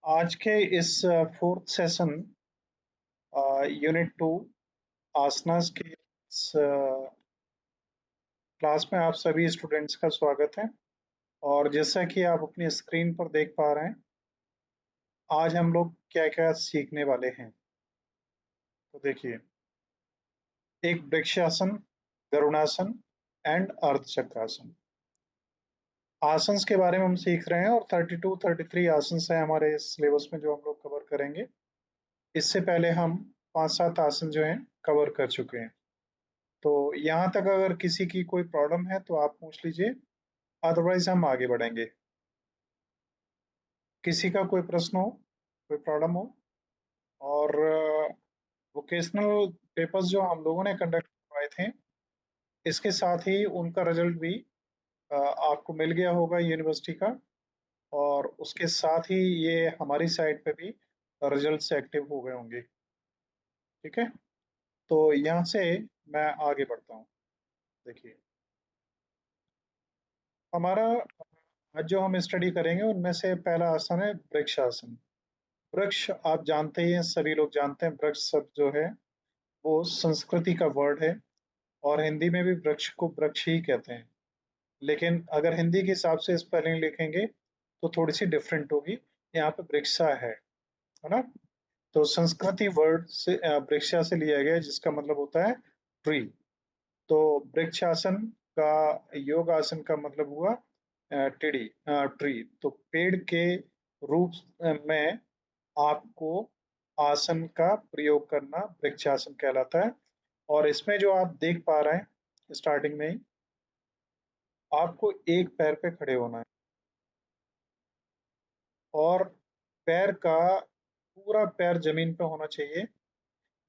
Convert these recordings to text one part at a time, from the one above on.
आज के इस फोर्थ सेशन यूनिट 2 आसनास के इस क्लास में आप सभी स्टूडेंट्स का स्वागत है। और जैसा कि आप अपनी स्क्रीन पर देख पा रहे हैं, आज हम लोग क्या क्या सीखने वाले हैं। तो देखिए, एक वृक्षासन, गरुड़ासन एंड अर्धचक्रासन आसन्स के बारे में हम सीख रहे हैं। और 32-33 आसन्स हैं हमारे इस सिलेबस में जो हम लोग कवर करेंगे। इससे पहले हम 5-7 आसन जो हैं कवर कर चुके हैं। तो यहाँ तक अगर किसी की कोई प्रॉब्लम है तो आप पूछ लीजिए, अदरवाइज हम आगे बढ़ेंगे। किसी का कोई प्रश्न हो, कोई प्रॉब्लम हो। और वोकेशनल पेपर्स जो हम लोगों ने कंडक्ट करवाए थे, इसके साथ ही उनका रिजल्ट भी आपको मिल गया होगा यूनिवर्सिटी का। और उसके साथ ही ये हमारी साइट पे भी रिजल्ट्स एक्टिव हो गए होंगे। ठीक है, तो यहाँ से मैं आगे बढ़ता हूँ। देखिए, हमारा आज जो हम स्टडी करेंगे उनमें से पहला आसन है वृक्षासन। वृक्ष आप जानते ही हैं, सभी लोग जानते हैं। वृक्ष शब्द जो है वो संस्कृति का वर्ड है, और हिंदी में भी वृक्ष को वृक्ष ही कहते हैं। लेकिन अगर हिंदी के हिसाब से स्पेलिंग लिखेंगे तो थोड़ी सी डिफरेंट होगी। यहाँ पे वृक्षा है ना। तो संस्कृति वर्ड से वृक्षा से लिया गया है, जिसका मतलब होता है ट्री। तो वृक्षासन का योग आसन का मतलब हुआ टिड़ी, ट्री। तो पेड़ के रूप में आपको आसन का प्रयोग करना वृक्षासन कहलाता है। और इसमें जो आप देख पा रहे हैं स्टार्टिंग में ही, आपको एक पैर पे खड़े होना है, और पैर का पूरा पैर जमीन पे होना चाहिए।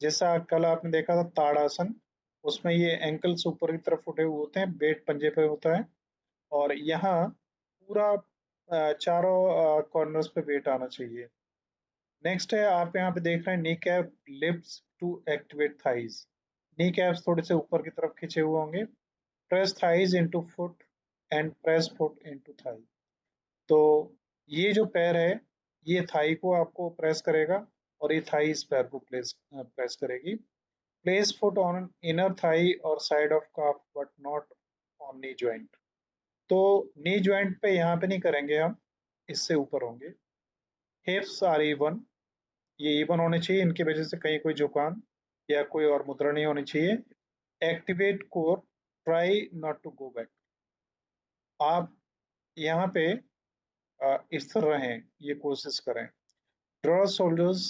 जैसा कल आपने देखा था ताड़ासन, उसमें ये एंकल्स ऊपर की तरफ उठे हुए होते हैं, पेट पंजे पे होता है। और यहाँ पूरा चारों कॉर्नर्स पे वेट आना चाहिए। नेक्स्ट है, आप यहाँ पे देख रहे हैं knee cap lifts to activate thighs. Knee caps थोड़े से ऊपर की तरफ खींचे हुए होंगे। Press thighs into foot and press foot into thigh. तो ये जो पैर है, ये थाई को आपको प्रेस करेगा, और ये थाई इस पैर को प्रेस करेगी। Place foot on inner thigh और side of calf but not on knee joint. तो नी ज्वाइंट पे यहाँ पे नहीं करेंगे हम, इससे ऊपर होंगे। हिप्स आर इवन, ये इवन होने चाहिए, इनकी वजह से कहीं कोई झुकान या कोई और मुद्रा नहीं होनी चाहिए। Activate core, try not to go back. आप यहाँ पे स्थिर रहें, ये कोशिश करें। Draw shoulders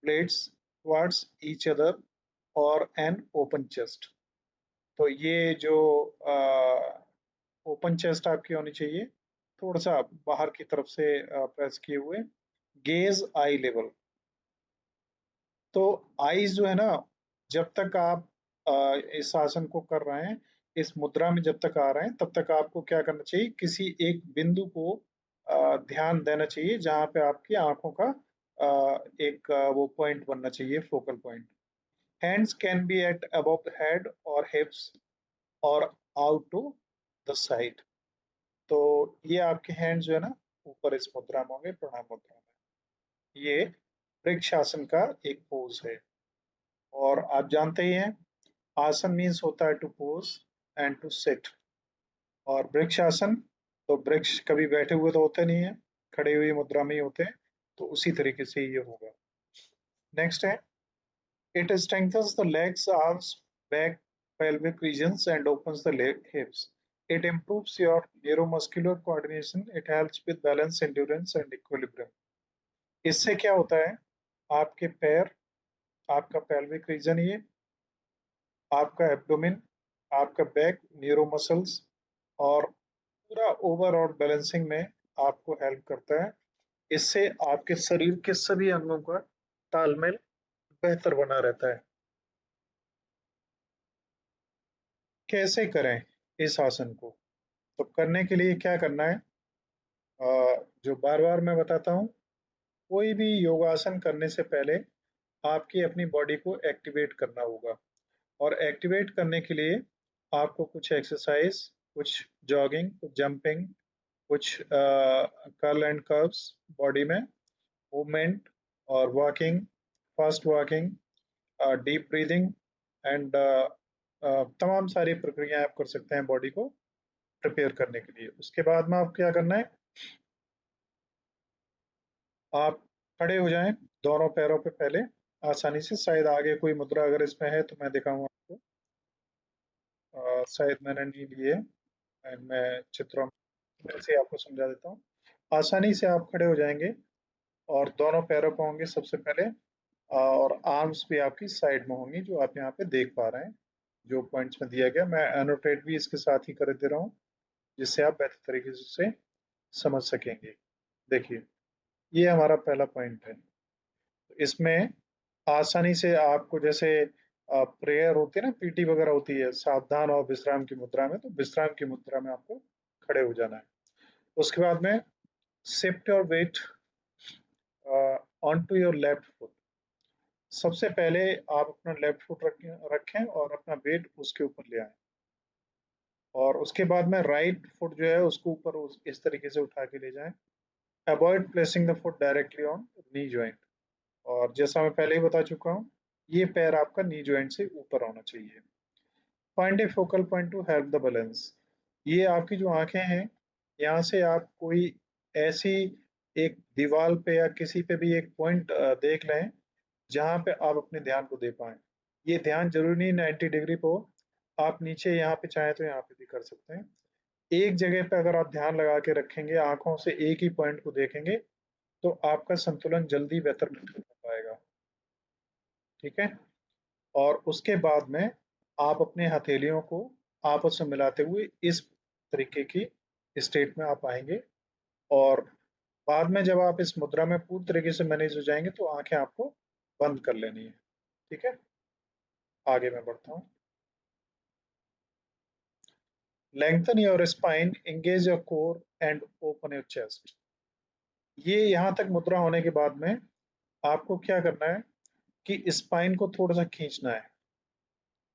blades towards each other और एन ओपन चेस्ट। तो ये जो ओपन चेस्ट आपकी होनी चाहिए, थोड़ा सा बाहर की तरफ से प्रेस किए हुए। गेज आई लेवल। तो आईज जो है ना, जब तक आप इस आसन को कर रहे हैं, इस मुद्रा में जब तक आ रहे हैं, तब तक आपको क्या करना चाहिए, किसी एक बिंदु को ध्यान देना चाहिए, जहां पे आपकी आंखों का एक वो पॉइंट बनना चाहिए, focal point. Hands can be eight above head और हिप्स और आउट टू द साइड। तो ये आपके हैंड्स जो है ना, ऊपर इस मुद्रा में होंगे, प्रणाम मुद्रा में। ये वृक्षासन का एक पोज है। और आप जानते ही हैं, आसन मीन्स होता है to pose and to sit. और वृक्ष आसन, तो वृक्ष कभी बैठे हुए तो होते नहीं है, खड़े हुए मुद्रा में ही होते हैं। तो उसी तरीके से ये होगा। नेक्स्ट है, it strengthens the legs, arms, back, pelvic regions and opens the leg hips. It improves your neuromuscular coordination. It helps with balance, endurance and equilibrium. इससे क्या होता है, आपके पैर, आपका pelvic region, ये आपका एब्डोमेन, आपका बैक, न्यूरो मसल्स, और पूरा ओवरऑल बैलेंसिंग में आपको हेल्प करता है। इससे आपके शरीर के सभी अंगों का तालमेल बेहतर बना रहता है। कैसे करें इस आसन को? तो करने के लिए क्या करना है, जो बार बार मैं बताता हूँ, कोई भी योगासन करने से पहले आपकी अपनी बॉडी को एक्टिवेट करना होगा। और एक्टिवेट करने के लिए आपको कुछ एक्सरसाइज, कुछ जॉगिंग, कुछ जंपिंग, कुछ कर्ल एंड कर्व्स बॉडी में, मूवमेंट और walking, fast walking, deep breathing and तमाम सारी प्रक्रियाएं आप कर सकते हैं बॉडी को प्रिपेयर करने के लिए। उसके बाद में आप क्या करना है, आप खड़े हो जाएं दोनों पैरों पे पहले आसानी से। शायद आगे कोई मुद्रा अगर इसमें है तो मैं दिखाऊंगा आपको। शायद मैंने नहीं लिए, मैं चित्रों में से आपको समझा देता हूँ। आसानी से आप खड़े हो जाएंगे और दोनों पैरों पे होंगे सबसे पहले, और आर्म्स भी आपकी साइड में होंगी जो आप यहाँ पे देख पा रहे हैं। जो पॉइंट्स में दिया गया मैं एनोटेट भी इसके साथ ही कर दे रहा हूँ, जिससे आप बेहतर तरीके से समझ सकेंगे। देखिए, ये हमारा पहला पॉइंट है। इसमें आसानी से आपको, जैसे प्रेयर होती है ना, पीटी वगैरह होती है, सावधान और विश्राम की मुद्रा में, तो विश्राम की मुद्रा में आपको खड़े हो जाना है। उसके बाद में shift your weight on to your left foot. सबसे पहले आप अपना लेफ्ट फुट रखें और अपना वेट उसके ऊपर ले आए, और उसके बाद में राइट फुट जो है उसको ऊपर इस तरीके से उठा के ले जाएं। Avoid placing the foot directly on knee joint. और जैसा मैं पहले ही बता चुका हूँ, ये पैर आपका नी जॉइंट से ऊपर होना चाहिए। Find A focal point two help the balance. ये आपकी जो आंखें हैं, यहाँ से आप कोई ऐसी एक दीवार पे या किसी पे भी एक पॉइंट देख लें जहाँ पे आप अपने ध्यान को दे पाएं। ये ध्यान जरूरी नहीं 90 डिग्री पे हो, आप नीचे यहाँ पे चाहें तो यहाँ पे भी कर सकते हैं। एक जगह पे अगर आप ध्यान लगा के रखेंगे, आंखों से एक ही पॉइंट को देखेंगे, तो आपका संतुलन जल्दी बेहतर महसूस हो पाएगा। ठीक है। और उसके बाद में आप अपने हथेलियों को आपस में मिलाते हुए इस तरीके की स्टेट में आप आएंगे, और बाद में जब आप इस मुद्रा में पूरी तरीके से मैनेज हो जाएंगे तो आंखें आपको बंद कर लेनी है। ठीक है, आगे मैं बढ़ता हूँ। Lengthen your spine, engage your core and open your chest. ये यहाँ तक मुद्रा होने के बाद में आपको क्या करना है कि स्पाइन को थोड़ा सा खींचना है,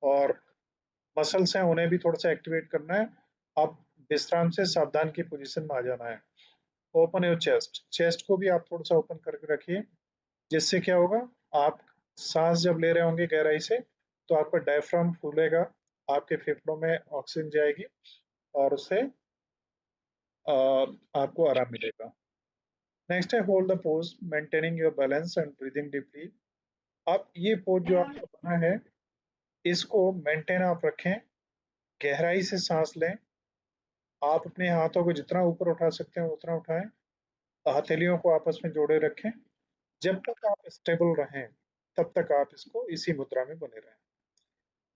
और मसल्स हैं उन्हें भी थोड़ा सा एक्टिवेट करना है। अब विश्राम से सावधान की पोजीशन में आ जाना है। ओपन योर चेस्ट, चेस्ट को भी आप थोड़ा सा ओपन करके रखिए, जिससे क्या होगा, आप सांस जब ले रहे होंगे गहराई से तो आपका डायफ्राम फूलेगा, आपके फेफड़ों में ऑक्सीजन जाएगी, और उससे आपको आराम मिलेगा। नेक्स्ट है hold the pose, maintaining your balance and breathing deeply. अब ये पोज जो आपका बना है, इसको मेंटेन आप रखें, गहराई से सांस लें। आप अपने हाथों को जितना ऊपर उठा सकते हैं उतना उठाएं, हथेलियों को आपस में जोड़े रखें। जब तक आप स्टेबल रहें तब तक आप इसको इसी मुद्रा में बने रहें।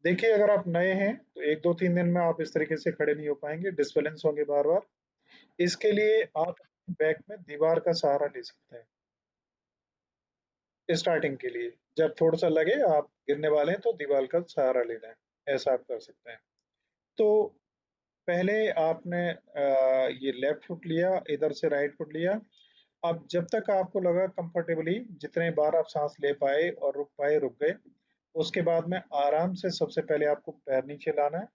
देखिए, अगर आप नए हैं तो 1 2 3 दिन में आप इस तरीके से खड़े नहीं हो पाएंगे, डिसबैलेंस होंगे बार बार। इसके लिए आप बैक में दीवार का सहारा ले सकते हैं स्टार्टिंग के लिए। जब थोड़ा सा लगे आप गिरने वाले हैं तो दीवार का सहारा लेना है, ऐसा आप कर सकते हैं। तो पहले आपने ये लेफ्ट फुट लिया, इधर से राइट फुट लिया। अब जब तक आपको लगा कंफर्टेबली, जितने बार आप सांस ले पाए और रुक पाए रुक गए। उसके बाद में आराम से सबसे पहले आपको पैर नीचे लाना है,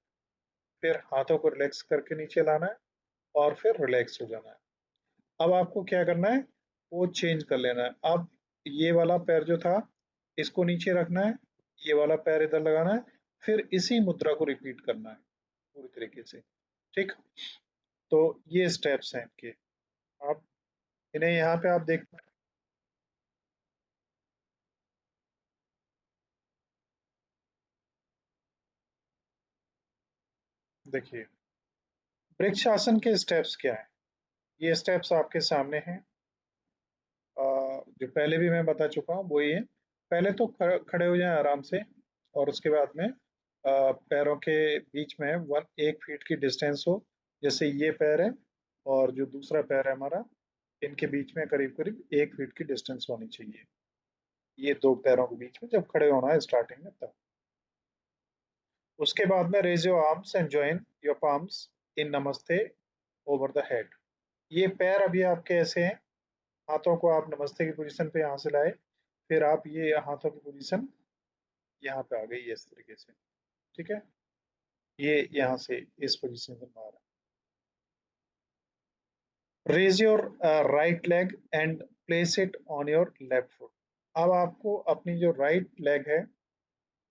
फिर हाथों को रिलैक्स करके नीचे लाना है, और फिर रिलैक्स हो जाना है। अब आपको क्या करना है, वो चेंज कर लेना है। अब ये वाला पैर जो था इसको नीचे रखना है, ये वाला पैर इधर लगाना है, फिर इसी मुद्रा को रिपीट करना है पूरी तरीके से। ठीक। तो ये स्टेप्स हैं इनके। आप इन्हें यहाँ पे आप देख, देखिए वृक्ष आसन के स्टेप्स क्या है। ये स्टेप्स आपके सामने हैं, जो पहले भी मैं बता चुका हूँ वही है। पहले तो खड़े हो जाएं आराम से, और उसके बाद में पैरों के बीच में 1 फीट की डिस्टेंस हो। जैसे ये पैर है और जो दूसरा पैर है हमारा, इनके बीच में करीब करीब 1 फीट की डिस्टेंस होनी चाहिए। ये दो पैरों के बीच में जब खड़े होना है स्टार्टिंग में तब। उसके बाद में raise your arms and join your palms in namaste over the head. ये पैर अभी आपके ऐसे हैं, हाथों को आप नमस्ते की पोजीशन पे यहाँ से लाए, फिर आप ये हाथों की पोजीशन यहाँ पे आ गई है इस तरीके से। ठीक है, ये यहाँ से इस पोजीशन से बाहर है। Raise your right leg and place it on your left foot. अब आपको अपनी जो राइट लेग है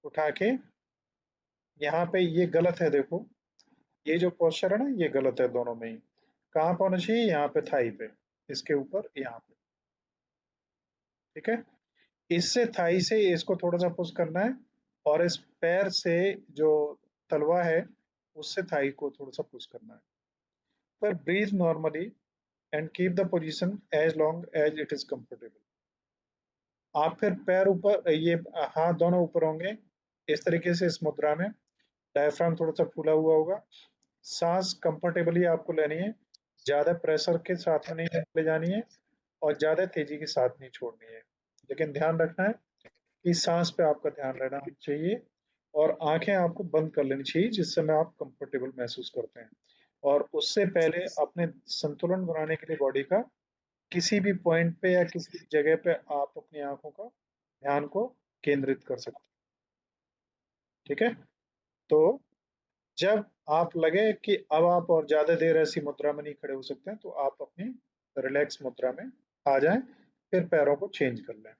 उठा के, यहाँ पे ये गलत है देखो, ये जो पोस्चर है ना ये गलत है दोनों में ही। कहाँ पे होना चाहिए? यहाँ पे थाई पे, इसके ऊपर यहाँ पे। ठीक है, इससे थाई से इसको थोड़ा सा पुश करना है, और इस पैर से जो तलवा है उससे थाई को थोड़ा सा पुश करना है। पर breathe normally and keep the position as long as it is comfortable. आप फिर पैर ऊपर, ये हाथ दोनों ऊपर होंगे इस तरीके से, इस मुद्रा में। डायफ्राम थोड़ा सा फूला हुआ होगा। सांस कंफर्टेबली आपको लेनी है, ज्यादा प्रेशर के साथ में नहीं ले जानी है और ज्यादा तेजी के साथ नहीं छोड़नी है। लेकिन ध्यान रखना है कि सांस पे आपका ध्यान रहना चाहिए, और आंखें आपको बंद कर लेनी चाहिए जिस समय आप कंफर्टेबल महसूस करते हैं। और उससे पहले अपने संतुलन बनाने के लिए बॉडी का किसी भी पॉइंट पे या किसी भी जगह पे आप अपनी आंखों का ध्यान को केंद्रित कर सकते हैं। ठीक है, तो जब आप लगे कि अब आप और ज्यादा देर ऐसी मुद्रा में नहीं खड़े हो सकते हैं, तो आप अपनी रिलैक्स मुद्रा में आ जाएं, फिर पैरों को चेंज कर लें।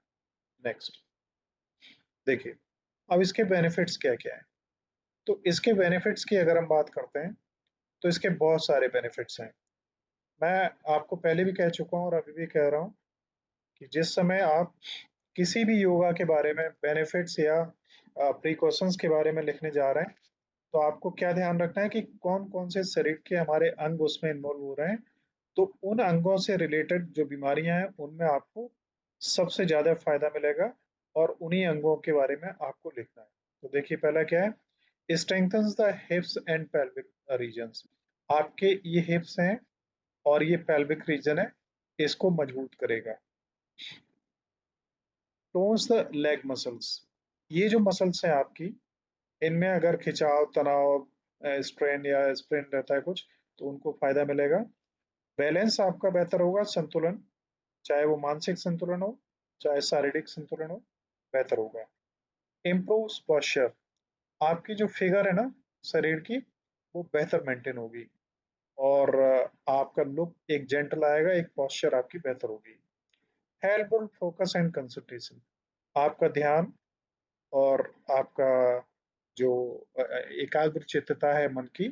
नेक्स्ट देखिए, अब इसके बेनिफिट्स क्या क्या है। तो इसके बेनिफिट्स की अगर हम बात करते हैं, तो इसके बहुत सारे बेनिफिट्स हैं। मैं आपको पहले भी कह चुका हूँ और अभी भी कह रहा हूँ कि जिस समय आप किसी भी योगा के बारे में बेनिफिट्स या प्रिकॉशंस के बारे में लिखने जा रहे हैं, तो आपको क्या ध्यान रखना है कि कौन कौन से शरीर के हमारे अंग उसमें इन्वॉल्व हो रहे हैं। तो उन अंगों से रिलेटेड जो बीमारियां हैं उनमें आपको सबसे ज्यादा फायदा मिलेगा, और उन्हीं अंगों के बारे में आपको लिखना है। तो देखिए, पहला क्या है? Strengthens the hips and pelvic regions. आपके ये हिप्स हैं और ये पेल्विक रीजन है, इसको मजबूत करेगा। Tones the leg muscles. ये जो मसल्स हैं आपकी, इनमें अगर खिंचाव, तनाव, स्ट्रेन या स्प्रेन रहता है कुछ, तो उनको फायदा मिलेगा। बैलेंस आपका बेहतर होगा, संतुलन, चाहे वो मानसिक संतुलन हो चाहे शारीरिक संतुलन हो, बेहतर होगा। Improve posture. आपकी जो फिगर है ना शरीर की, वो बेहतर मेंटेन होगी, और आपका लुक एक जेंटल आएगा, एक पोस्चर आपकी बेहतर होगी। Help focus and concentration. आपका ध्यान और आपका जो एकाग्र चित्तता है मन की,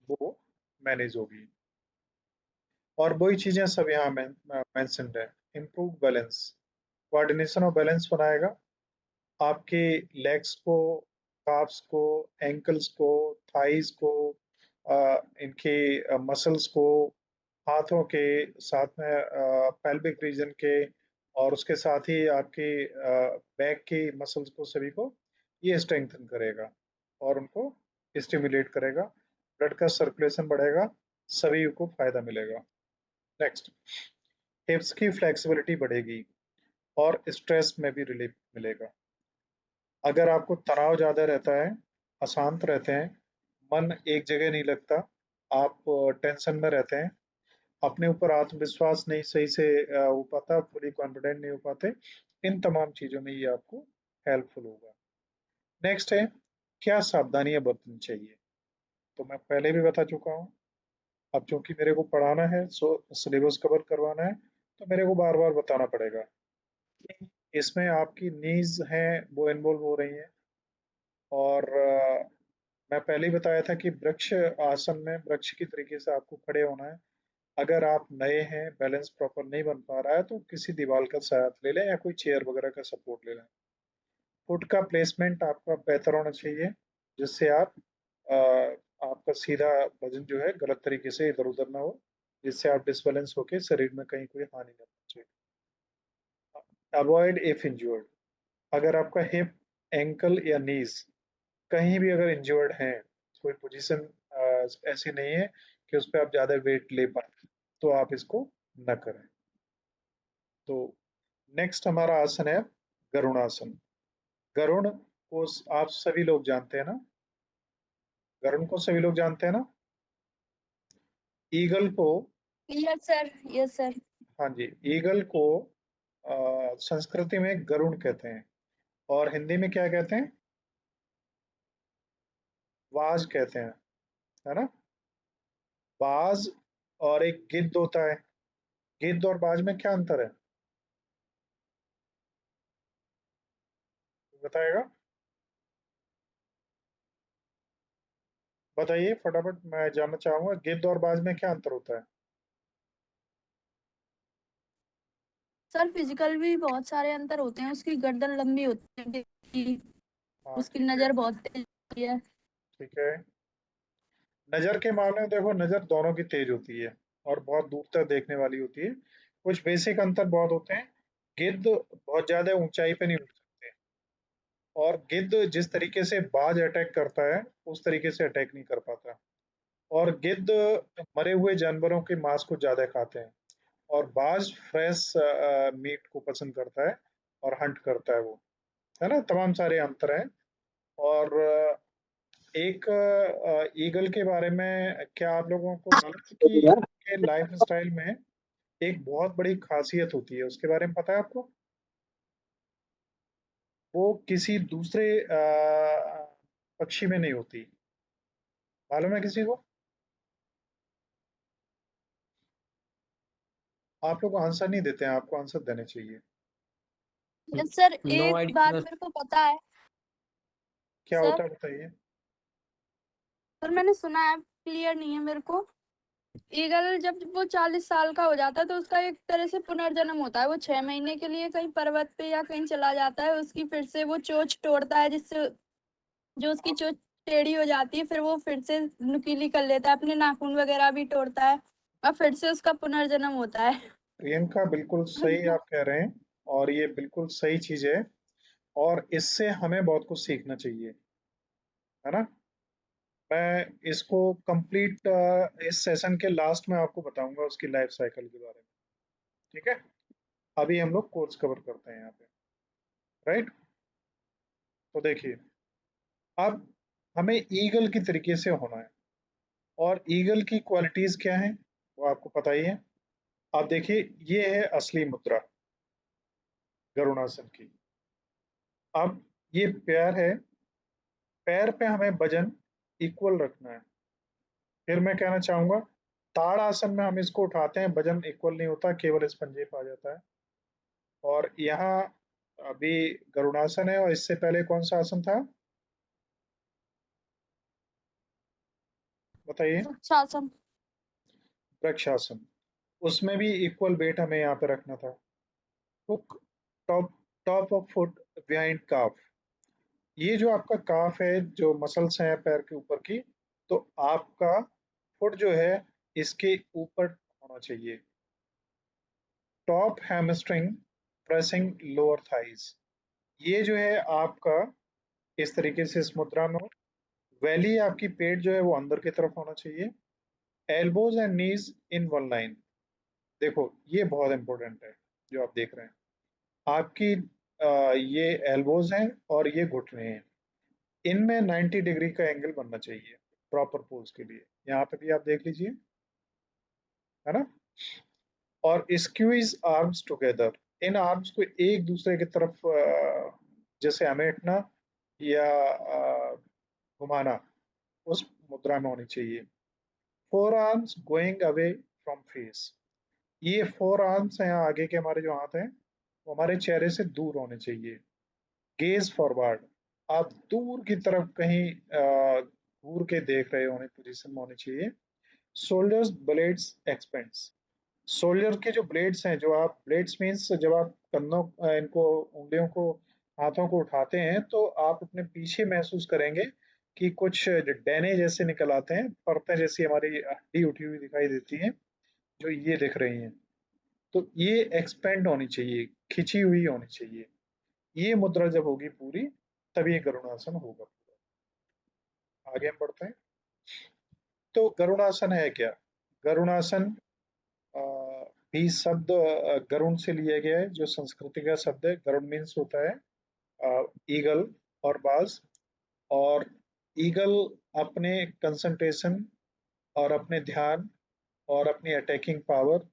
वो मैनेज होगी। और वही चीजें सब यहाँ मेंशन्ड है। इम्प्रूव बैलेंस, कोऑर्डिनेशन और बैलेंस बनाएगा। आपके लेग्स को, काफ्स को, एंकल्स को, थाइस को, इनके मसल्स को, हाथों के साथ में पेल्विक रीजन के, और उसके साथ ही आपके बैक की मसल्स को, सभी को ये स्ट्रेंथन करेगा और उनको स्टिमुलेट करेगा। ब्लड का सर्कुलेशन बढ़ेगा, सभी को फायदा मिलेगा। नेक्स्ट, हिप्स की फ्लेक्सिबिलिटी बढ़ेगी और स्ट्रेस में भी रिलीफ मिलेगा। अगर आपको तनाव ज़्यादा रहता है, अशांत रहते हैं, मन एक जगह नहीं लगता, आप टेंशन में रहते हैं, अपने ऊपर आत्मविश्वास नहीं सही से हो पाता, फुली कॉन्फिडेंट नहीं हो पाते, इन तमाम चीज़ों में ये आपको हेल्पफुल होगा। नेक्स्ट है, क्या सावधानियां बरतनी चाहिए। तो मैं पहले भी बता चुका हूँ, अब चूंकि मेरे को पढ़ाना है, सो सिलेबस कवर करवाना है, तो मेरे को बार बार बताना पड़ेगा। इसमें आपकी नीज हैं वो इन्वॉल्व हो रही हैं, और मैं पहले ही बताया था कि वृक्ष आसन में वृक्ष की तरीके से आपको खड़े होना है। अगर आप नए हैं, बैलेंस प्रॉपर नहीं बन पा रहा है, तो किसी दीवार का साथ ले लें या कोई चेयर वगैरह का सपोर्ट ले लें। फुट का प्लेसमेंट आपका बेहतर होना चाहिए, जिससे आप अ, आपका सीधा वजन जो है गलत तरीके से इधर उधर ना हो, जिससे आप डिसबैलेंस होकर शरीर में कहीं कोई हानि ना पहुंचे। Avoid if injured. अगर आपका हिप, एंकल या नीज कहीं भी अगर इंजर्ड है, कोई पोजीशन ऐसी नहीं है कि उस पर आप ज्यादा वेट ले पाए, तो आप इसको न करें। तो नेक्स्ट हमारा आसन है गरुणासन। गरुण को आप सभी लोग जानते हैं ना? गरुण को सभी लोग जानते हैं ना? ईगल को, यस सर, यस सर। हाँ जी, ईगल को संस्कृति में गरुण कहते हैं, और हिंदी में क्या कहते हैं? बाज कहते हैं, है ना? बाज। और एक गिद्ध होता है, गिद्ध और बाज में क्या अंतर है, बताएगा? बताइए फटाफट, मैं जानना चाहूंगा गिद्ध और बाज में क्या अंतर होता है। सर फिजिकल भी बहुत सारे अंतर होते हैं, उसकी गर्दन लंबी होती है हाँ उसकी ठीक है। नजर बहुत तेज होती है। ठीक है। नजर के मामले में देखो, नजर दोनों की तेज होती है और बहुत दूर तक देखने वाली होती है। कुछ बेसिक अंतर बहुत होते हैं। गिद्ध बहुत ज्यादा ऊंचाई पे नहीं उड़ सकते, और गिद्ध जिस तरीके से बाज अटैक करता है उस तरीके से अटैक नहीं कर पाता। और गिद्ध मरे हुए जानवरों के मांस को ज्यादा खाते हैं, और बाज फ्रेश मीट को पसंद करता है और हंट करता है वो, है ना। तमाम सारे अंतर हैं। और एक ईगल के बारे में क्या आप लोगों को मालूम है कि उनके लाइफ स्टाइल में एक बहुत बड़ी खासियत होती है, उसके बारे में पता है आपको? वो किसी दूसरे पक्षी में नहीं होती। मालूम है किसी को? आप लोग आंसर नहीं देते हैं, आपको आंसर देने चाहिए। सर नो एक बात आइडिया। मेरे को पता है क्या सर। होता है बताइए। पर मैंने सुना है, क्लियर नहीं है मेरे को। ईगल जब वो 40 साल का हो जाता है तो उसका एक तरह से पुनर्जन्म होता है। वो 6 महीने के लिए कहीं पर्वत पे या कहीं चला जाता है, उसकी फिर से वो चोंच तोड़ता है, जिससे जो उसकी चोंच टेढ़ी हो जाती है, फिर वो फिर से नुकीली कर लेता है, अपने नाखून वगैरह भी तोड़ता है और फिर से उसका पुनर्जन्म होता है। प्रियंका बिल्कुल सही आप कह रहे हैं, और ये बिल्कुल सही चीज है, और इससे हमें बहुत कुछ सीखना चाहिए, है ना। मैं इसको कंप्लीट इस सेशन के लास्ट में आपको बताऊंगा उसकी लाइफ साइकिल के बारे में। ठीक है। अभी हम लोग कोर्स कवर करते हैं यहाँ पे, राइट। तो देखिए, अब हमें ईगल की तरीके से होना है, और ईगल की क्वालिटीज क्या हैं वो आपको पता ही है। आप देखिए, ये है असली मुद्रा गरुड़ासन की। अब ये पैर है, पैर पे हमें वजन इक्वल रखना है। फिर मैं कहना चाहूंगा, ताड़ आसन में हम इसको उठाते हैं, वजन इक्वल नहीं होता, केवल इस पंजे पे आ जाता है। और यहाँ अभी गरुड़ासन है, और इससे पहले कौन सा आसन था, बताइए? शासन। वृक्षासन। उसमें भी इक्वल वेट हमें यहाँ पे रखना था। Hook, top top of foot behind calf. ये जो आपका काफ है, जो मसल्स हैं पैर के ऊपर की, तो आपका फुट जो है इसके ऊपर होना चाहिए। Top hamstring pressing lower thighs. ये जो है आपका इस तरीके से इस मुद्रा में हो। वैली आपकी पेट जो है वो अंदर की तरफ होना चाहिए। Elbows and knees in one line. देखो, ये बहुत इंपॉर्टेंट है जो आप देख रहे हैं। आपकी ये एल्बोज हैं और ये घुटने हैं, इनमें 90 डिग्री का एंगल बनना चाहिए प्रॉपर पोज के लिए। यहाँ पे भी आप देख लीजिए, है ना। और squeeze arms together. In arms को एक दूसरे की तरफ जैसे अमेटना या घुमाना, उस मुद्रा में होनी चाहिए। Four arms going away from face. ये फोर आर्म्स हैं, आगे के हमारे जो हाथ हैं वो हमारे चेहरे से दूर होने चाहिए। Gauge forward. आप दूर की तरफ कहीं घूर के देख रहे होने पोजीशन में होनी चाहिए। Shoulders blades expends. शोल्डर के जो ब्लेड्स हैं, जो आप ब्लेड्स मीन्स जब आप कंधों इनको उंगलियों को हाथों को उठाते हैं तो आप अपने पीछे महसूस करेंगे कि कुछ डैने जैसे निकल आते हैं, परतें जैसी हमारी हड्डी उठी हुई दिखाई देती हैं, जो ये दिख रही हैं। तो ये एक्सपेंड होनी चाहिए, खिंची हुई होनी चाहिए। ये मुद्रा जब होगी पूरी, तभी ये गरुड़ासन होगा पूरा। आगे हम बढ़ते हैं। तो गरुड़ासन है क्या? गरुड़ासन अ, भी शब्द गरुण से लिया गया है, जो संस्कृति का शब्द है। गरुण मीन्स होता है ईगल और बाज। और ईगल अपने कंसंट्रेशन और अपने ध्यान और अपनी अटैकिंग पावर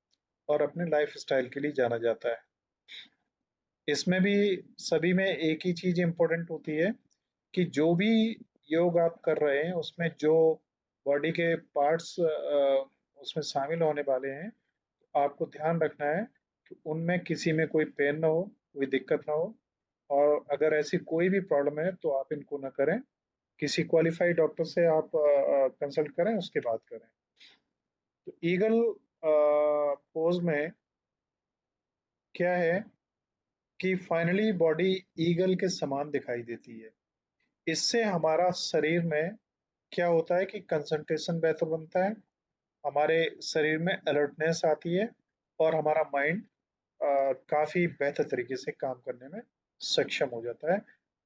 और अपने लाइफ स्टाइल के लिए जाना जाता है। इसमें भी सभी में एक ही चीज इंपॉर्टेंट होती है कि जो भी योग आप कर रहे हैं उसमें जो बॉडी के पार्ट्स उसमें शामिल होने वाले हैं, आपको ध्यान रखना है कि उनमें किसी में कोई पेन ना हो, कोई दिक्कत ना हो। और अगर ऐसी कोई भी प्रॉब्लम है तो आप इनको ना करें, किसी क्वालिफाइड डॉक्टर से आप कंसल्ट करें, उसके बाद करें। तो ईगल पोज में क्या है कि फाइनली बॉडी ईगल के समान दिखाई देती है। इससे हमारा शरीर में क्या होता है कि कंसंट्रेशन बेहतर बनता है, हमारे शरीर में अलर्टनेस आती है, और हमारा माइंड काफी बेहतर तरीके से काम करने में सक्षम हो जाता है।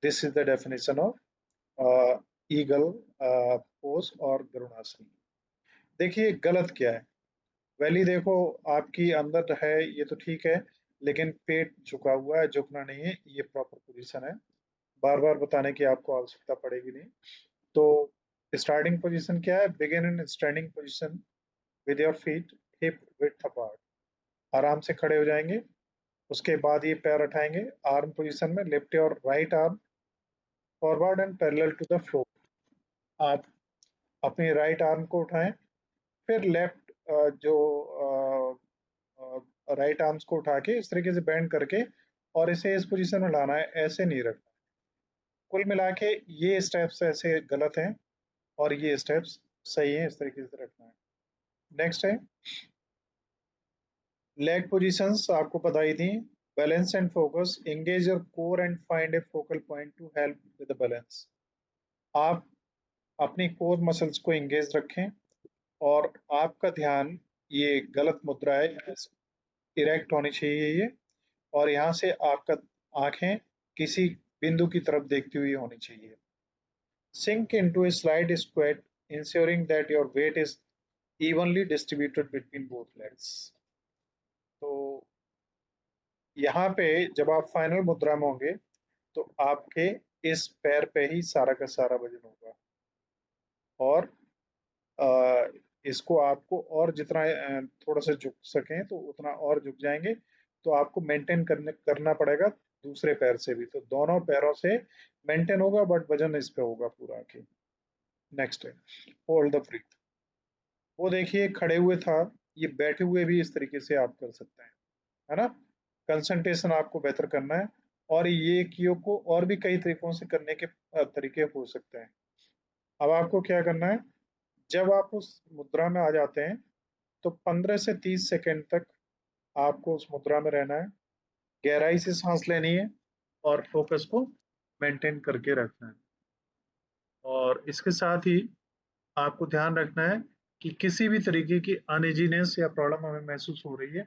This is the definition of eagle pose और गरुड़ासन। देखिए गलत क्या है। वैली देखो, आपकी अंदर है ये तो ठीक है, लेकिन पेट झुका हुआ है, झुकना नहीं है, ये प्रॉपर पोजीशन है। बार बार बताने की आपको आवश्यकता पड़ेगी नहीं। तो स्टार्टिंग पोजीशन क्या है? Begin in standing position with your feet hip width apart. आराम से खड़े हो जाएंगे। उसके बाद ये पैर उठाएंगे आर्म पोजीशन में, लेफ्ट और right arm forward and parallel to the floor. आप अपने राइट आर्म को उठाएं, फिर लेफ्ट जो राइट आर्म्स को उठा के इस तरीके से बेंड करके, और इसे इस पोजीशन में लाना है, ऐसे नहीं रखना। कुल मिला के ये स्टेप्स ऐसे गलत हैं और ये स्टेप्स सही हैं, इस तरीके से रखना है। नेक्स्ट है लेग पोजीशंस, आपको बताई थी। Balance and focus, engage your core and find A focal point two help with the balance. आप अपनी कोर मसल्स को एंगेज रखें, और आपका ध्यान, ये गलत मुद्रा है, इरेक्ट होनी चाहिए ये, और यहाँ से आपका आंखें किसी बिंदु की तरफ देखती हुई होनी चाहिए। Sink into a slight squat, ensuring that your weight is evenly distributed between both legs. तो यहाँ पे जब आप फाइनल मुद्रा में होंगे तो आपके इस पैर पे ही सारा का सारा वजन होगा, और अ, इसको आपको और जितना थोड़ा सा झुक सकें तो उतना और झुक जाएंगे। तो आपको मेंटेन करना पड़ेगा दूसरे पैर से भी, तो दोनों पैरों से मेंटेन होगा, बट वजन इस पे होगा पूरा के। नेक्स्ट है होल्ड द ब्रीथ। वो देखिए खड़े हुए था, ये बैठे हुए भी इस तरीके से आप कर सकते हैं, है ना। कंसंट्रेशन आपको बेहतर करना है, और ये कियो को और भी कई तरीकों से करने के तरीके हो सकते हैं। अब आपको क्या करना है, जब आप उस मुद्रा में आ जाते हैं तो 15 से 30 सेकंड तक आपको उस मुद्रा में रहना है, गहराई से सांस लेनी है, और फोकस को मेंटेन करके रखना है। और इसके साथ ही आपको ध्यान रखना है कि किसी भी तरीके की अनइजीनेस या प्रॉब्लम हमें महसूस हो रही है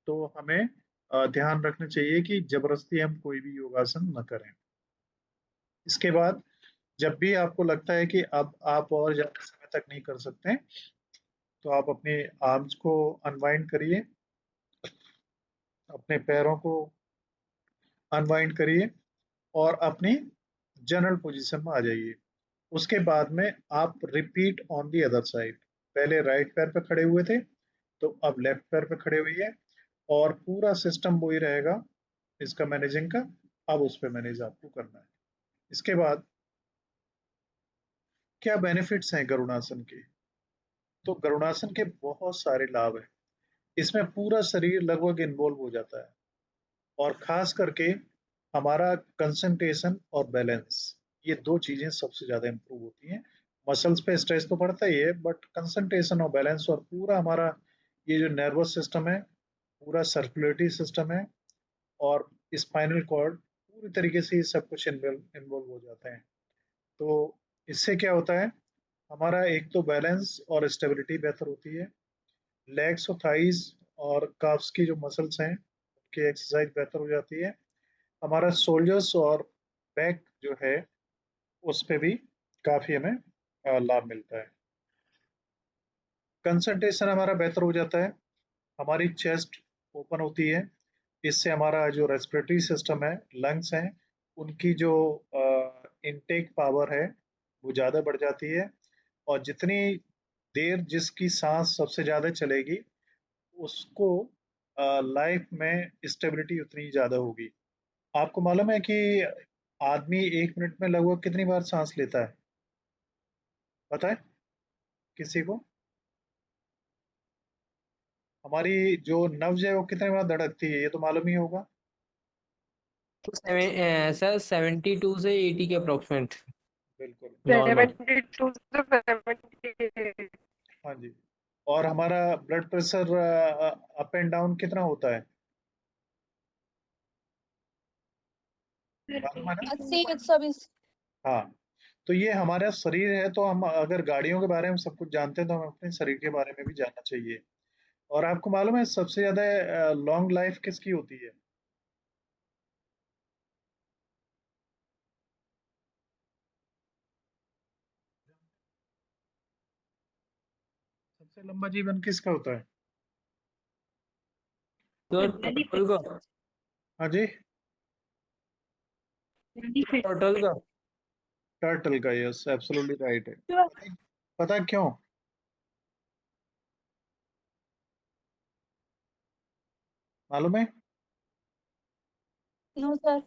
तो हमें ध्यान रखना चाहिए कि जबरदस्ती हम कोई भी योगासन न करें। इसके बाद जब भी आपको लगता है कि अब आप और ज्यादा समय तक नहीं कर सकते, तो आप अपने आर्म्स को अनवाइंड करिए, अपने पैरों को अनवाइंड करिए, और अपनी जनरल पोजीशन में आ जाइए। उसके बाद में आप repeat on the other side. पहले राइट पैर पे खड़े हुए थे, तो अब लेफ्ट पैर पे खड़े हुई है, और पूरा सिस्टम वही रहेगा इसका मैनेजिंग का। अब उस पर मैनेज आपको करना है। इसके बाद क्या बेनिफिट्स हैं गरुड़ासन के? तो गरुड़ासन के बहुत सारे लाभ हैं। इसमें पूरा शरीर लगभग इन्वॉल्व हो जाता है, और खास करके हमारा कंसंट्रेशन और बैलेंस, ये दो चीजें सबसे ज्यादा इंप्रूव होती हैं। मसल्स पे स्ट्रेस तो पड़ता ही है, बट कंसंट्रेशन और बैलेंस, और पूरा हमारा ये जो नर्वस सिस्टम है, पूरा सर्कुलेटरी सिस्टम है, और स्पाइनल कॉर्ड, पूरी तरीके से ये सब कुछ इन्वॉल्व हो जाते हैं। तो इससे क्या होता है, हमारा एक तो बैलेंस और स्टेबिलिटी बेहतर होती है। लेग्स और थाइज और काफ्स की जो मसल्स हैं उनकी एक्सरसाइज बेहतर हो जाती है। हमारा शोल्डर्स और बैक जो है उस पे भी काफी हमें लाभ मिलता है। कंसंट्रेशन हमारा बेहतर हो जाता है, हमारी चेस्ट ओपन होती है। इससे हमारा जो रेस्पिरेटरी सिस्टम है, लंग्स हैं, उनकी जो इनटेक पावर है वो ज़्यादा बढ़ जाती है। और जितनी देर जिसकी सांस सबसे ज़्यादा चलेगी, उसको लाइफ में स्टेबिलिटी उतनी ज़्यादा होगी। आपको मालूम है कि आदमी 1 मिनट में लगभग कितनी बार सांस लेता है? पता है किसी को? हमारी जो नब्ज है वो कितने बार धड़कती है, ये तो मालूम ही होगा। सर 72 से 80 के अप्रोक्सीमेट बिल्कुल। नॉर्मल। 72 से 78। हाँ जी। और हमारा blood pressure up and down कितना होता है, मालूम है ना? 80, 120। हाँ। तो ये हमारा शरीर है, तो हम अगर गाड़ियों के बारे में सब कुछ जानते हैं तो हमें अपने शरीर के बारे में भी जानना चाहिए। और आपको मालूम है सबसे ज्यादा लॉन्ग लाइफ किसकी होती है? सबसे लंबा जीवन किसका होता है? तो टोटल का, हाँ जी। टोटल का। टर्टल का, यस एब्सोल्युटली राइट है। पता है क्यों? मालूम है? No sir.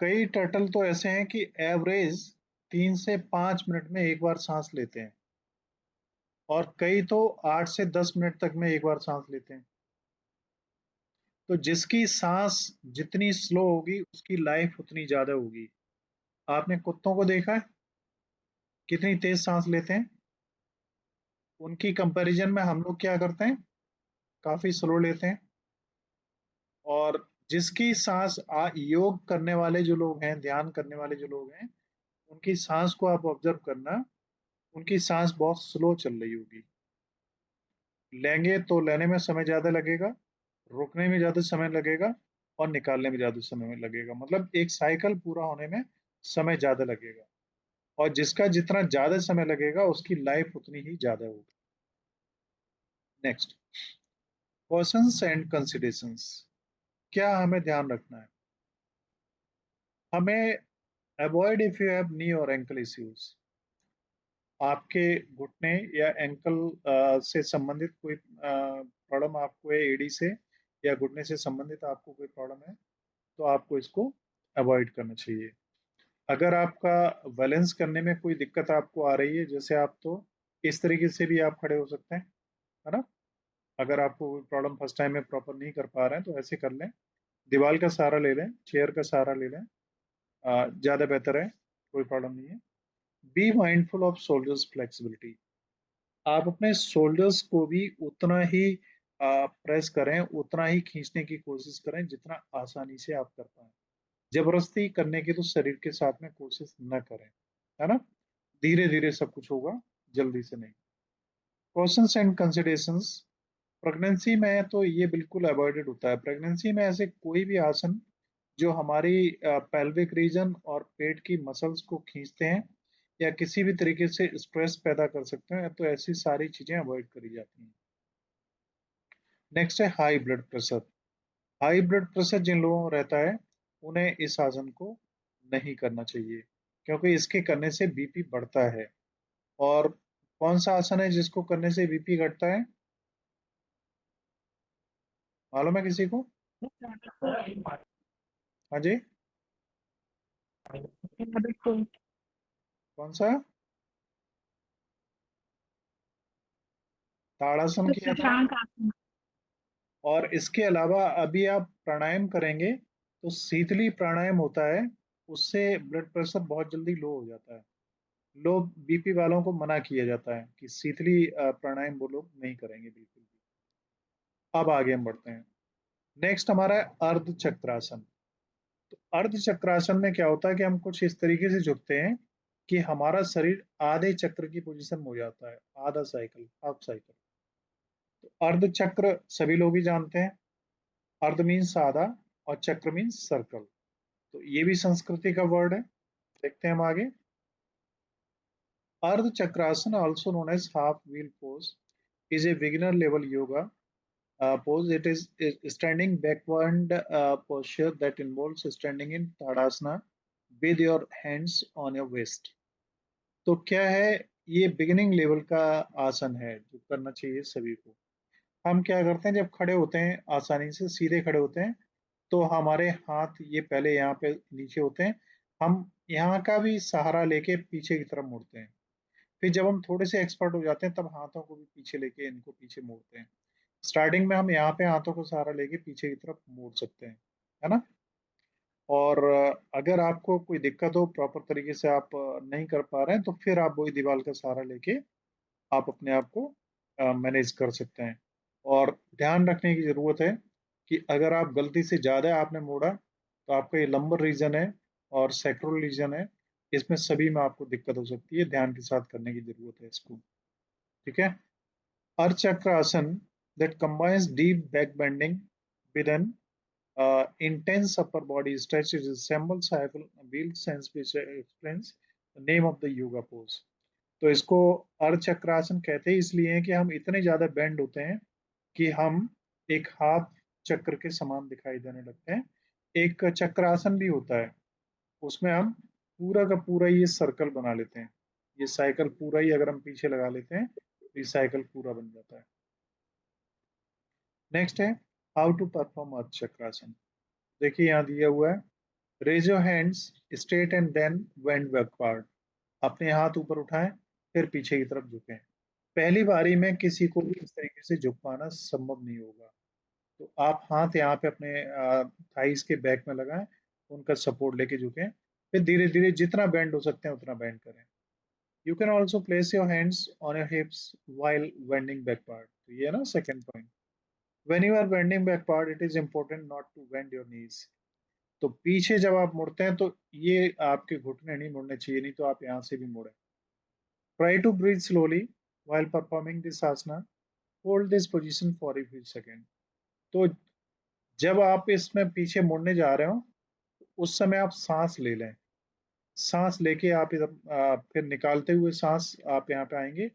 कई टर्टल तो ऐसे हैं कि एवरेज 3 से 5 मिनट में एक बार सांस लेते हैं, और कई तो 8 से 10 मिनट तक में एक बार सांस लेते हैं। तो जिसकी सांस जितनी स्लो होगी उसकी लाइफ उतनी ज्यादा होगी। आपने कुत्तों को देखा है कितनी तेज सांस लेते हैं? उनकी कंपैरिजन में हम लोग क्या करते हैं, काफी स्लो लेते हैं। और जिसकी सांस योग करने वाले जो लोग हैं, ध्यान करने वाले जो लोग हैं, उनकी सांस को आप ऑब्जर्व करना, उनकी सांस बहुत स्लो चल रही होगी। लेंगे तो लेने में समय ज्यादा लगेगा, रुकने में ज्यादा समय लगेगा, और निकालने में ज्यादा समय लगेगा। मतलब एक साइकिल पूरा होने में समय ज्यादा लगेगा। और जिसका जितना ज्यादा समय लगेगा उसकी लाइफ उतनी ही ज्यादा होगी। Next, persons and considerations. क्या हमें ध्यान रखना है? हमें अवॉइड इफ यू हैव नी और एंकल इश्यूज। आपके घुटने या एंकल से संबंधित कोई प्रॉब्लम आपको है, एडी से या घुटने से संबंधित आपको कोई प्रॉब्लम है, तो आपको इसको अवॉइड करना चाहिए। अगर आपका बैलेंस करने में कोई दिक्कत आपको आ रही है, जैसे आप तो इस तरीके से भी आप खड़े हो सकते हैं, है ना? अगर आपको कोई प्रॉब्लम फर्स्ट टाइम में प्रॉपर नहीं कर पा रहे हैं तो ऐसे कर लें, दीवार का सहारा ले लें, चेयर का सहारा ले लें, ज़्यादा बेहतर है, कोई प्रॉब्लम नहीं है। Be mindful off shoulders flexibility. आप अपने शोल्डर्स को भी उतना ही प्रेस करें, उतना ही खींचने की कोशिश करें जितना आसानी से आप कर पाए। जबरदस्ती करने की तो शरीर के साथ में कोशिश न करें, है ना? धीरे धीरे सब कुछ होगा, जल्दी से नहीं। Questions and considerations. प्रेगनेंसी में तो ये बिल्कुल अवॉइडेड होता है। प्रेगनेंसी में ऐसे कोई भी आसन जो हमारी पेल्विक रीजन और पेट की मसल्स को खींचते हैं या किसी भी तरीके से स्ट्रेस पैदा कर सकते हैं, तो ऐसी सारी चीजें अवॉइड करी जाती हैं। नेक्स्ट है high blood pressure. High blood pressure जिन लोगों को रहता है उन्हें इस आसन को नहीं करना चाहिए, क्योंकि इसके करने से बीपी बढ़ता है। और कौन सा आसन है जिसको करने से बीपी घटता है, मालूम है किसी को? हाँ जी। कौन सा? ताड़ासन किया था। और इसके अलावा अभी आप प्राणायाम करेंगे तो शीतली प्राणायाम होता है, उससे ब्लड प्रेशर बहुत जल्दी लो हो जाता है। लोग बीपी वालों को मना किया जाता है कि शीतली प्राणायाम वो लोग नहीं करेंगे बिल्कुल भी। अब आगे हम बढ़ते हैं। नेक्स्ट हमारा है अर्ध चक्रासन। तो अर्ध चक्रासन में क्या होता है कि हम कुछ इस तरीके से झुकते हैं कि हमारा शरीर आधे चक्र की पोजीशन में हो जाता है, आधा साइकिल, हाफ साइकिल। तो अर्ध चक्र सभी लोग ही जानते हैं। अर्ध मीन्स आधा और चक्र मीन्स सर्कल। तो ये भी संस्कृति का वर्ड है। देखते हैं हम आगे। Ardha Chakrasana also known as half wheel pose is a beginner level yoga pose. It is standing backward posture that involves standing in Tadasana with your hands on your waist. तो क्या है, ये बिगिनिंग लेवल का आसन है जो करना चाहिए सभी को। हम क्या करते हैं, जब खड़े होते हैं आसानी से सीधे खड़े होते हैं तो हमारे हाथ ये पहले यहाँ पे नीचे होते हैं, हम यहाँ का भी सहारा लेके पीछे की तरफ मुड़ते हैं। फिर जब हम थोड़े से एक्सपर्ट हो जाते हैं तब हाथों को भी पीछे लेके इनको पीछे मोड़ते हैं। स्टार्टिंग में हम यहाँ पे हाथों को सहारा लेके पीछे की तरफ मोड़ सकते हैं, है ना। और अगर आपको कोई दिक्कत हो, प्रॉपर तरीके से आप नहीं कर पा रहे हैं, तो फिर आप वही दीवार का सहारा लेके आप अपने आप को मैनेज कर सकते हैं। और ध्यान रखने की जरूरत है कि अगर आप गलती से ज्यादा आपने मोड़ा, तो आपका ये लंबर रीजन है और सैक्रल रीजन है, इसमें सभी में आपको दिक्कत हो सकती है। ध्यान के साथ करने की जरूरत है इसको, ठीक है। Ardhachakrasana that combines deep back bending with an intense upper body stretch. It resembles wheel sense, which explains the name of the yoga pose. तो इसको अर्धचक्रासन कहते हैं इसलिए है कि हम इतने ज्यादा बेंड होते हैं कि हम एक हाथ चक्र के समान दिखाई देने लगते हैं। एक चक्रासन भी होता है, उसमें हम पूरा का पूरा ये सर्कल बना लेते हैं। ये साइकिल पूरा ही अगर हम पीछे लगा लेते हैं तो ये साइकिल पूरा बन जाता है। नेक्स्ट है हाउ टू परफॉर्म अर्थ चक्रासन। देखिए यहाँ दिया हुआ है, raise your hands straight and then bend backward. अपने हाथ ऊपर उठाएं, फिर पीछे की तरफ झुकें। पहली बारी में किसी को भी इस तरीके से झुक पाना संभव नहीं होगा। तो आप हाथ यहाँ पे अपने थाइस के बैक में लगाएं, उनका सपोर्ट लेके झुकें, फिर धीरे धीरे जितना बेंड हो सकते हैं उतना बेंड करें। You can also place your hands on your hips while bending backward. तो ये है ना second point. When you are bending backward, it is important not to bend your knees. तो पीछे जब आप मुड़ते हैं तो ये आपके घुटने नहीं मुड़ने चाहिए, नहीं तो आप यहाँ से भी मुड़े। Try to breathe slowly while performing this asana. Hold this position for a few seconds. तो जब आप इसमें पीछे मुड़ने जा रहे हो, उस समय आप सांस ले लें। सांस लेके आप इधर फिर निकालते हुए सांस आप यहाँ पे आएंगे।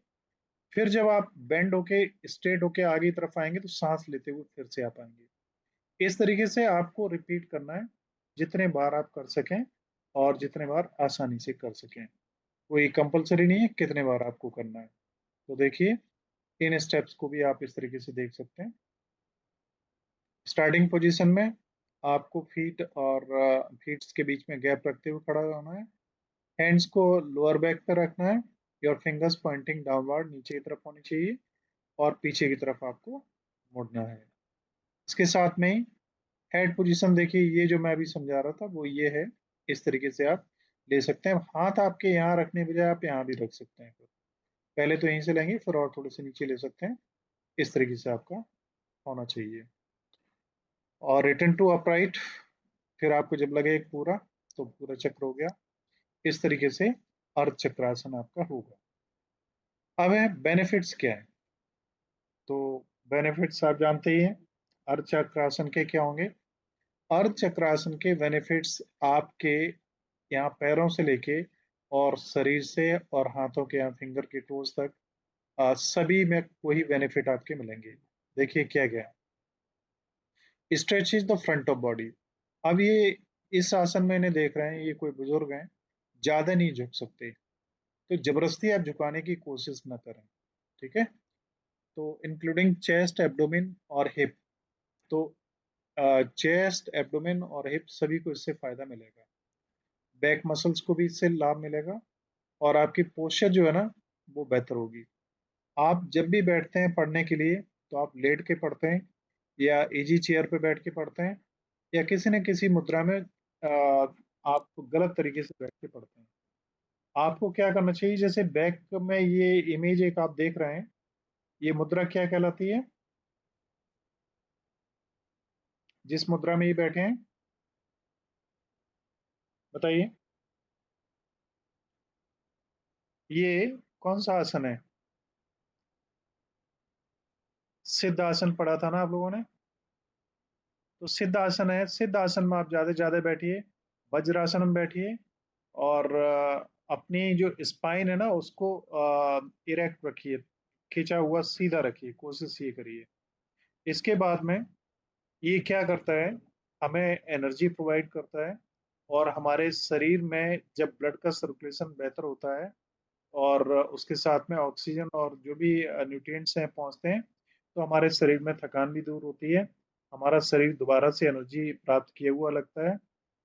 फिर जब आप बेंड होके स्ट्रेट होके आगे की तरफ आएंगे तो सांस लेते हुए फिर से आप आएंगे। इस तरीके से आपको रिपीट करना है, जितने बार आप कर सकें और जितने बार आसानी से कर सकें। कोई कंपलसरी नहीं है कितने बार आपको करना है। तो देखिए इन स्टेप्स को भी आप इस तरीके से देख सकते हैं। स्टार्टिंग पोजीशन में आपको फीट और फीट्स के बीच में गैप रखते हुए खड़ा होना है। हैंड्स को लोअर बैक पर रखना है। योर फिंगर्स पॉइंटिंग डाउनवर्ड, नीचे की तरफ होनी चाहिए और पीछे की तरफ आपको मुड़ना है। इसके साथ में ही हेड पोजीशन देखिए, ये जो मैं अभी समझा रहा था वो ये है। इस तरीके से आप ले सकते हैं। हाथ आपके यहाँ रखने के बजाय आप यहाँ भी रख सकते हैं। पहले तो यहीं से लेंगे, फिर और थोड़े से नीचे ले सकते हैं। इस तरीके से आपका होना चाहिए। और रिटर्न टू अपराइट, फिर आपको जब लगे पूरा, तो पूरा चक्र हो गया। इस तरीके से अर्ध चक्रासन आपका होगा। अब है बेनिफिट्स क्या है। तो बेनिफिट्स आप जानते ही हैं अर्ध चक्रासन के क्या होंगे। अर्ध चक्रासन के बेनिफिट्स आपके यहाँ पैरों से लेके और शरीर से और हाथों के यहाँ फिंगर के टोज तक सभी में वही बेनिफिट आपके मिलेंगे। देखिए क्या क्या, stretches the front of body. अब ये इस आसन में इन्हें देख रहे हैं, ये कोई बुजुर्ग हैं, ज्यादा नहीं झुक सकते, तो जबरदस्ती आप झुकाने की कोशिश न करें, ठीक है। तो इंक्लूडिंग चेस्ट, एब्डोमेन और हिप। तो चेस्ट, एब्डोमेन और हिप सभी को इससे फायदा मिलेगा। बैक मसल्स को भी इससे लाभ मिलेगा और आपकी पोस्चर जो है ना वो बेहतर होगी। आप जब भी बैठते हैं पढ़ने के लिए, तो आप लेट के पढ़ते हैं या इजी चेयर पे बैठ के पढ़ते हैं या किसी न किसी मुद्रा में आप गलत तरीके से बैठ के पढ़ते हैं। आपको क्या करना चाहिए, जैसे बैक में ये इमेज एक आप देख रहे हैं, ये मुद्रा क्या कहलाती है, जिस मुद्रा में ये बैठे हैं बताइए। ये कौन सा आसन है। सिद्ध आसन पढ़ा था ना आप लोगों ने। तो सिद्ध आसन है, सिद्ध आसन में आप ज्यादा से ज्यादा बैठिए, वज्रासन में बैठिए और अपनी जो स्पाइन है ना उसको इरेक्ट रखिए, खींचा हुआ सीधा रखिए, कोशिश ये करिए। इसके बाद में ये क्या करता है, हमें एनर्जी प्रोवाइड करता है और हमारे शरीर में जब ब्लड का सर्कुलेशन बेहतर होता है और उसके साथ में ऑक्सीजन और जो भी न्यूट्रिएंट्स हैं पहुंचते हैं, तो हमारे शरीर में थकान भी दूर होती है। हमारा शरीर दोबारा से एनर्जी प्राप्त किए हुआ लगता है।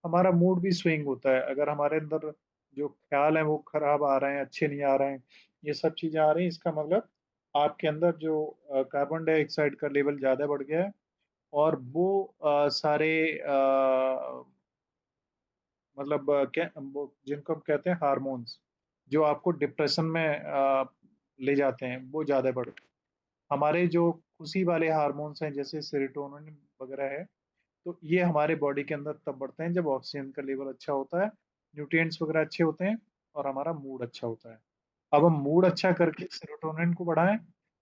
हमारा मूड भी स्विंग होता है। अगर हमारे अंदर जो ख्याल है वो खराब आ रहे हैं, अच्छे नहीं आ रहे हैं, ये सब चीजें आ रही हैं, इसका मतलब आपके अंदर जो कार्बन डाइऑक्साइड का लेवल ज़्यादा बढ़ गया है, और वो सारे मतलब क्या वो जिनको हम कहते हैं हार्मोन्स, जो आपको डिप्रेशन में ले जाते हैं, वो ज़्यादा बढ़ गए। हमारे जो खुशी वाले हार्मोन्स हैं जैसे सेरोटोनिन वगैरह है, तो ये हमारे बॉडी के अंदर तब बढ़ते हैं जब ऑक्सीजन का लेवल अच्छा होता है, न्यूट्रिएंट्स वगैरह अच्छे होते हैं, और हमारा मूड अच्छा होता है। अब हम मूड अच्छा करके सेरोटोनिन को बढ़ाएं,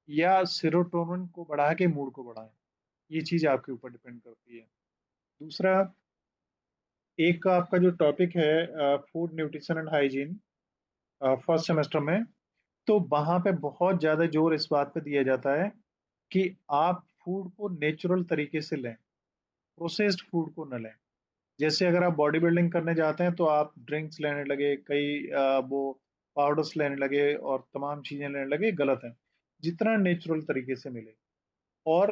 या सेरोटोनिन को बढ़ा के मूड को बढ़ाएं, ये चीज आपके ऊपर डिपेंड करती है। दूसरा, एक आपका जो टॉपिक है food nutrition and hygiene, first semester में, तो वहां पे बहुत ज्यादा जोर इस बात पे दिया जाता है कि आप फूड को नेचुरल तरीके से लें, प्रोसेस्ड फूड को न लें। जैसे अगर आप बॉडी बिल्डिंग करने जाते हैं तो आप ड्रिंक्स लेने लगे, कई वो पाउडर्स लेने लगे और तमाम चीजें लेने लगे, गलत है। जितना नेचुरल तरीके से मिले, और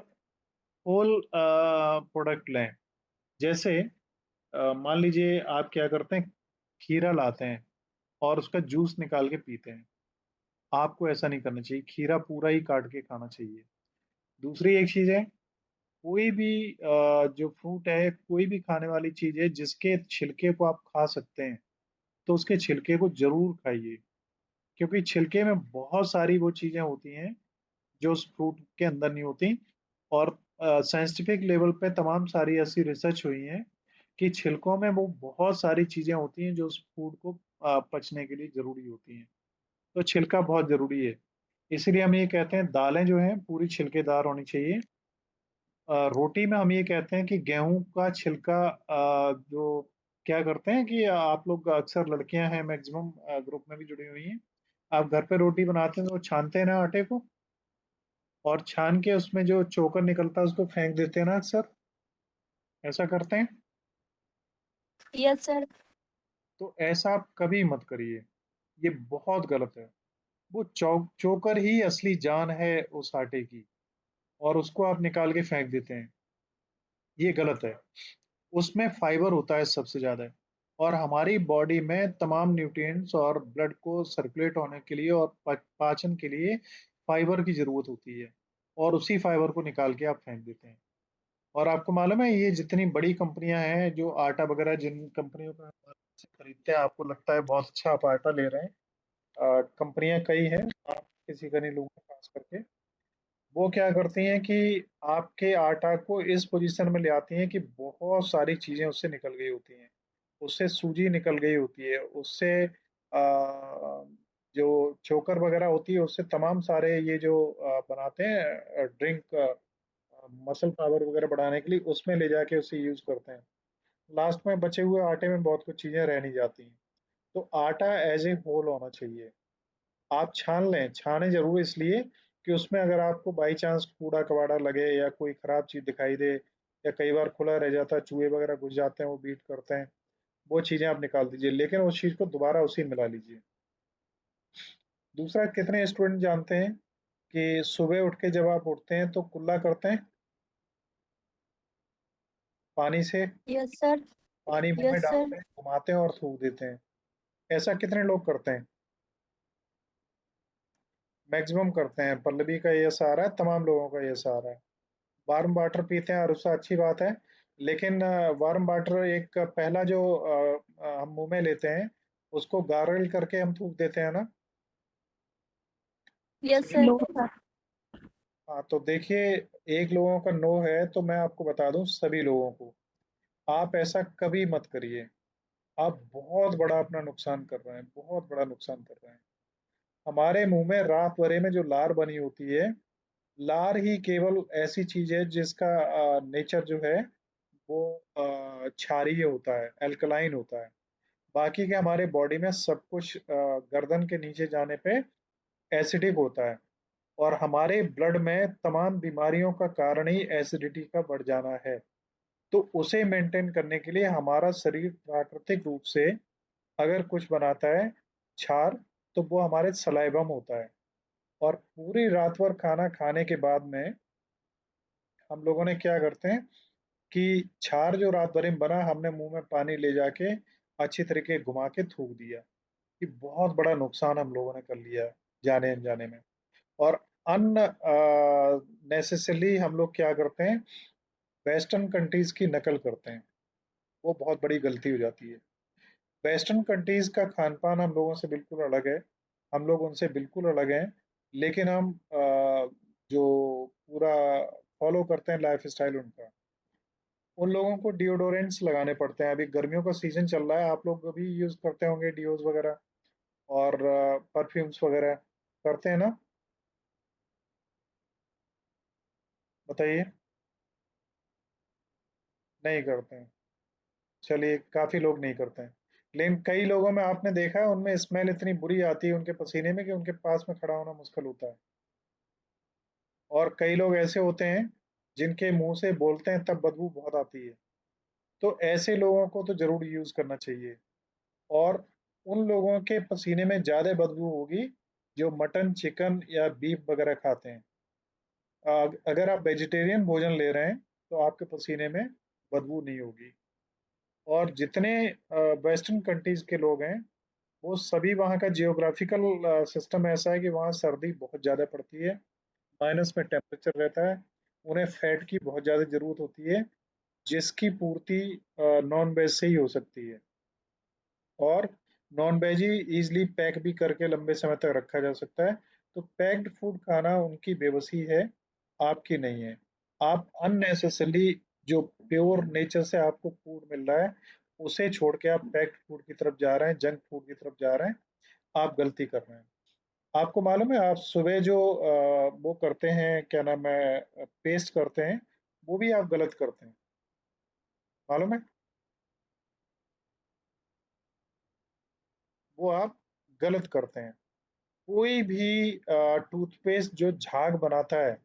होल प्रोडक्ट लें। जैसे मान लीजिए आप क्या करते हैं, खीरा लाते हैं और उसका जूस निकाल के पीते हैं। आपको ऐसा नहीं करना चाहिए, खीरा पूरा ही काट के खाना चाहिए। दूसरी एक चीज है, कोई भी जो फ्रूट है, कोई भी खाने वाली चीज है जिसके छिलके को आप खा सकते हैं, तो उसके छिलके को जरूर खाइए, क्योंकि छिलके में बहुत सारी वो चीजें होती हैं जो उस फ्रूट के अंदर नहीं होती। और साइंटिफिक लेवल पे तमाम सारी ऐसी रिसर्च हुई है कि छिलकों में वो बहुत सारी चीजें होती हैं जो उस फूड को पचने के लिए जरूरी होती हैं। तो छिलका बहुत जरूरी है। इसीलिए हम ये कहते हैं दालें जो हैं पूरी छिलकेदार होनी चाहिए। रोटी में हम ये कहते हैं कि गेहूं का छिलका जो क्या करते हैं कि आप लोग अक्सर लड़कियां हैं मैक्सिमम ग्रुप में भी जुड़ी हुई हैं, आप घर पे रोटी बनाते हैं तो वो छानते हैं ना आटे को, और छान के उसमें जो चोकर निकलता है उसको फेंक देते हैं ना अक्सर, ऐसा करते हैं। Yes sir. तो ऐसा आप कभी मत करिए, ये बहुत गलत है। वो चोकर ही असली जान है उस आटे की, और उसको आप निकाल के फेंक देते हैं, ये गलत है। उसमें फाइबर होता है सबसे ज्यादा, और हमारी बॉडी में तमाम न्यूट्रिएंट्स और ब्लड को सर्कुलेट होने के लिए और पाचन के लिए फाइबर की जरूरत होती है, और उसी फाइबर को निकाल के आप फेंक देते हैं। और आपको मालूम है, ये जितनी बड़ी कंपनियां हैं जो आटा वगैरह जिन कंपनियों का आप से खरीदते हैं, आपको लगता है बहुत अच्छा आप आटा ले रहे हैं, कंपनियां कई हैं, आप किसी का नहीं लूंगा खास करके। वो क्या करती हैं कि आपके आटा को इस पोजीशन में ले आती हैं कि बहुत सारी चीजें उससे निकल गई होती हैं। उससे सूजी निकल गई होती है, उससे जो चोकर वगैरह होती है, उससे तमाम सारे ये जो बनाते हैं ड्रिंक, मसल पावर वगैरह बढ़ाने के लिए, उसमें ले जाके उसे यूज करते हैं। लास्ट में बचे हुए आटे में बहुत कुछ चीजें रह नहीं जाती हैं। तो आटा एज ए होल होना चाहिए। आप छान लें, छाने जरूर इसलिए कि उसमें अगर आपको बाई चांस कूड़ा कबाड़ा लगे या कोई खराब चीज दिखाई दे, या कई बार खुला रह जाता है, चूहे वगैरह घुस जाते हैं, वो बीट करते हैं, वो चीजें आप निकाल दीजिए, लेकिन उस चीज को दोबारा उसी में मिला लीजिए। दूसरा, कितने स्टूडेंट जानते हैं कि सुबह उठ के जब आप उठते हैं तो कुल्ला करते हैं पानी से, यस सर। पानी मुंह में यस सर। डालते हैं, घुमाते हैं और थूक देते हैं। ऐसा कितने लोग करते हैं? मैक्सिमम करते हैं। पल्लवी का ये सहारा है, तमाम लोगों का ये सहारा है। वार्म वाटर पीते हैं और उससे अच्छी बात है, लेकिन वार्म वाटर एक पहला जो हम मुंह में लेते हैं, उसको गार्गल करके हम थूक देते हैं ना। यस सभी सर। लोग। हाँ, तो देखिए, एक लोगों का नो है तो मैं आपको बता दूं सभी लोगों को, आप ऐसा कभी मत करिए। आप बहुत बड़ा अपना नुकसान कर रहे हैं, बहुत बड़ा नुकसान कर रहे हैं। हमारे मुंह में रात भरे में जो लार बनी होती है, लार ही केवल ऐसी चीज है जिसका नेचर जो है वो क्षारीय होता है, एल्कलाइन होता है। बाकी के हमारे बॉडी में सब कुछ गर्दन के नीचे जाने पे एसिडिक होता है, और हमारे ब्लड में तमाम बीमारियों का कारण ही एसिडिटी का बढ़ जाना है। तो उसे मेंटेन करने के लिए हमारा शरीर प्राकृतिक रूप से अगर कुछ बनाता है, क्षार, तो वो हमारे सलाइवम होता है। और पूरी रात भर खाना खाने के बाद में हम लोगों ने क्या करते हैं कि क्षार जो रात भर में बना, हमने मुंह में पानी ले जाके अच्छी तरीके घुमा के थूक दिया। ये बहुत बड़ा नुकसान हम लोगों ने कर लिया है, जाने अनजाने में। और अननेसेसरली हम लोग क्या करते हैं, वेस्टर्न कंट्रीज की नकल करते हैं, वो बहुत बड़ी गलती हो जाती है। वेस्टर्न कंट्रीज का खान पान हम लोगों से बिल्कुल अलग है, हम लोग उनसे बिल्कुल अलग हैं, लेकिन हम जो पूरा फॉलो करते हैं लाइफ स्टाइल उनका, उन लोगों को डिओडोरेंट्स लगाने पड़ते हैं। अभी गर्मियों का सीजन चल रहा है, आप लोग भी यूज करते होंगे डिओज वगैरह और परफ्यूम्स वगैरह, करते हैं ना? बताइए। नहीं करते हैं? चलिए, काफी लोग नहीं करते हैं, लेकिन कई लोगों में आपने देखा है उनमें स्मेल इतनी बुरी आती है उनके पसीने में कि उनके पास में खड़ा होना मुश्किल होता है। और कई लोग ऐसे होते हैं जिनके मुंह से बोलते हैं तब बदबू बहुत आती है। तो ऐसे लोगों को तो जरूर यूज करना चाहिए। और उन लोगों के पसीने में ज्यादा बदबू होगी जो मटन चिकन या बीफ वगैरह खाते हैं। अगर आप वेजिटेरियन भोजन ले रहे हैं तो आपके पसीने में बदबू नहीं होगी। और जितने वेस्टर्न कंट्रीज के लोग हैं, वो सभी वहाँ का जियोग्राफिकल सिस्टम ऐसा है कि वहाँ सर्दी बहुत ज़्यादा पड़ती है, माइनस में टेम्परेचर रहता है, उन्हें फैट की बहुत ज़्यादा ज़रूरत होती है, जिसकी पूर्ति नॉन वेज से ही हो सकती है। और नॉन वेज ही इजिली पैक भी करके लंबे समय तक रखा जा सकता है। तो पैक्ड फूड खाना उनकी बेबसी है, आपकी नहीं है। आप अननेसेसरली जो प्योर नेचर से आपको फूड मिल रहा है उसे छोड़ के आप पैक्ड फूड की तरफ जा रहे हैं, जंक फूड की तरफ जा रहे हैं, आप गलती कर रहे हैं। आपको मालूम है, आप सुबह जो वो करते हैं, क्या नाम है, पेस्ट करते हैं, वो भी आप गलत करते हैं, मालूम है? वो आप गलत करते हैं। कोई भी टूथपेस्ट जो झाग बनाता है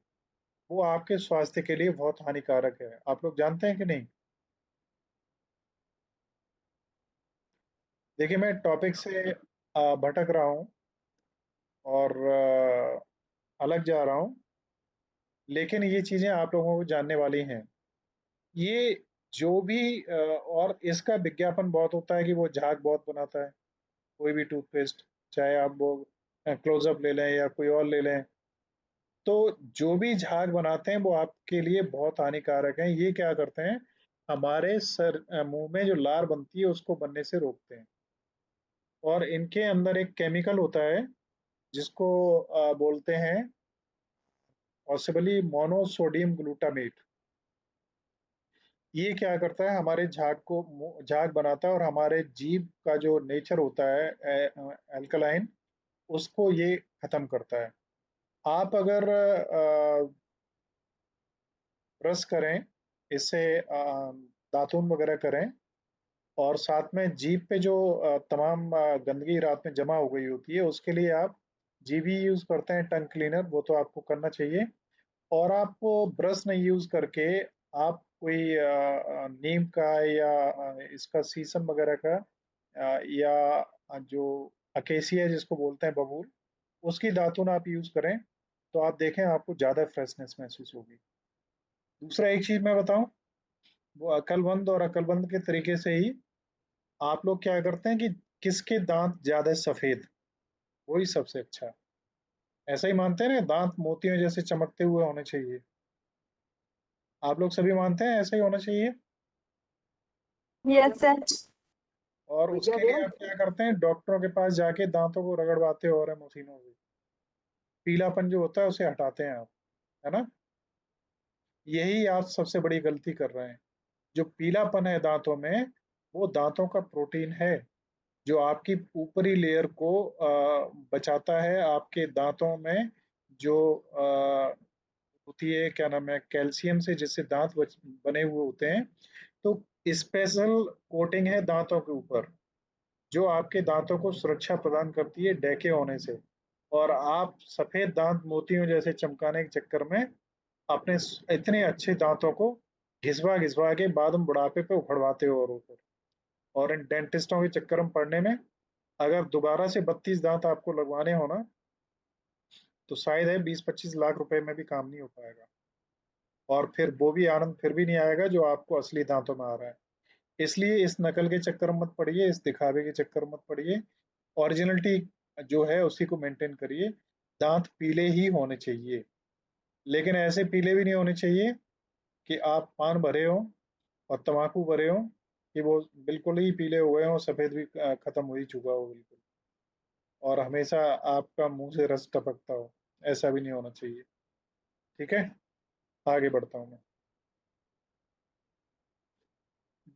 वो आपके स्वास्थ्य के लिए बहुत हानिकारक है, आप लोग जानते हैं कि नहीं? देखिए, मैं टॉपिक से भटक रहा हूँ और अलग जा रहा हूँ, लेकिन ये चीजें आप लोगों को जानने वाली हैं। ये जो भी और इसका विज्ञापन बहुत होता है कि वो झाग बहुत बनाता है, कोई भी टूथपेस्ट, चाहे आप वो क्लोजअप ले लें या कोई और ले लें। तो जो भी झाग बनाते हैं वो आपके लिए बहुत हानिकारक हैं। ये क्या करते हैं, हमारे मुंह में जो लार बनती है उसको बनने से रोकते हैं। और इनके अंदर एक केमिकल होता है जिसको बोलते हैं पॉसिबली मोनोसोडियम ग्लूटामेट। ये क्या करता है, हमारे झाग को झाग बनाता है और हमारे जीभ का जो नेचर होता है एल्कलाइन, उसको ये खत्म करता है। आप अगर ब्रश करें, इससे दातुन वगैरह करें, और साथ में जीभ पे जो तमाम गंदगी रात में जमा हो गई होती है उसके लिए आप जीभी यूज करते हैं, टंग क्लीनर, वो तो आपको करना चाहिए। और आप वो ब्रश नहीं यूज करके आप कोई नीम का या इसका शीशम वगैरह का या जो अकेसिया जिसको बोलते हैं बबूल, उसकी दातुन आप यूज करें तो आप देखें आपको ज्यादा फ्रेशनेस महसूस होगी। दूसरा एक चीज मैं बताऊं, वो अकलमंद और अकलमंद के तरीके से ही आप लोग क्या करते हैं कि किसके दांत ज्यादा सफेद, वही सबसे अच्छा है। ऐसा ही मानते हैं ना, दांत मोतियों जैसे चमकते हुए होने चाहिए, आप लोग सभी मानते हैं ऐसा ही होना चाहिए। Yes sir. और उसके लिए आप क्या करते हैं, डॉक्टरों के पास जाके दांतों को रगड़वाते हो रहे मशीनों से, पीलापन जो होता है उसे हटाते हैं आप, है ना? यही आप सबसे बड़ी गलती कर रहे हैं। जो पीलापन है दांतों में, वो दांतों का प्रोटीन है जो आपकी ऊपरी लेयर को बचाता है। आपके दांतों में जो होती है, क्या नाम है, कैल्शियम से जिससे दांत बने हुए होते हैं। तो स्पेशल कोटिंग है दांतों के ऊपर जो आपके दांतों को सुरक्षा प्रदान करती है डैके होने से। और आप सफेद दांत मोतियों जैसे चमकाने के चक्कर में अपने इतने अच्छे दांतों को घिसवा घिसवा के बाद में बुढ़ापे पे उखड़वाते हो। और इन डेंटिस्टों के चक्कर में पड़ने में, अगर दोबारा से 32 दांत आपको लगवाने हो ना, तो शायद है 20-25 लाख रुपए में भी काम नहीं हो पाएगा। और फिर वो भी आनंद फिर भी नहीं आएगा जो आपको असली दांतों में आ रहा है। इसलिए इस नकल के चक्कर में मत पड़िए, इस दिखावे के चक्कर में मत पड़िए, ओरिजिनलिटी जो है उसी को मेंटेन करिए। दांत पीले ही होने चाहिए, लेकिन ऐसे पीले भी नहीं होने चाहिए कि आप पान भरे हो और तम्बाकू भरे हो कि वो बिल्कुल ही पीले हो गए हो, सफेद भी खत्म हो ही चुका हो बिल्कुल, और हमेशा आपका मुंह से रस टपकता हो, ऐसा भी नहीं होना चाहिए। ठीक है, आगे बढ़ता हूँ मैं।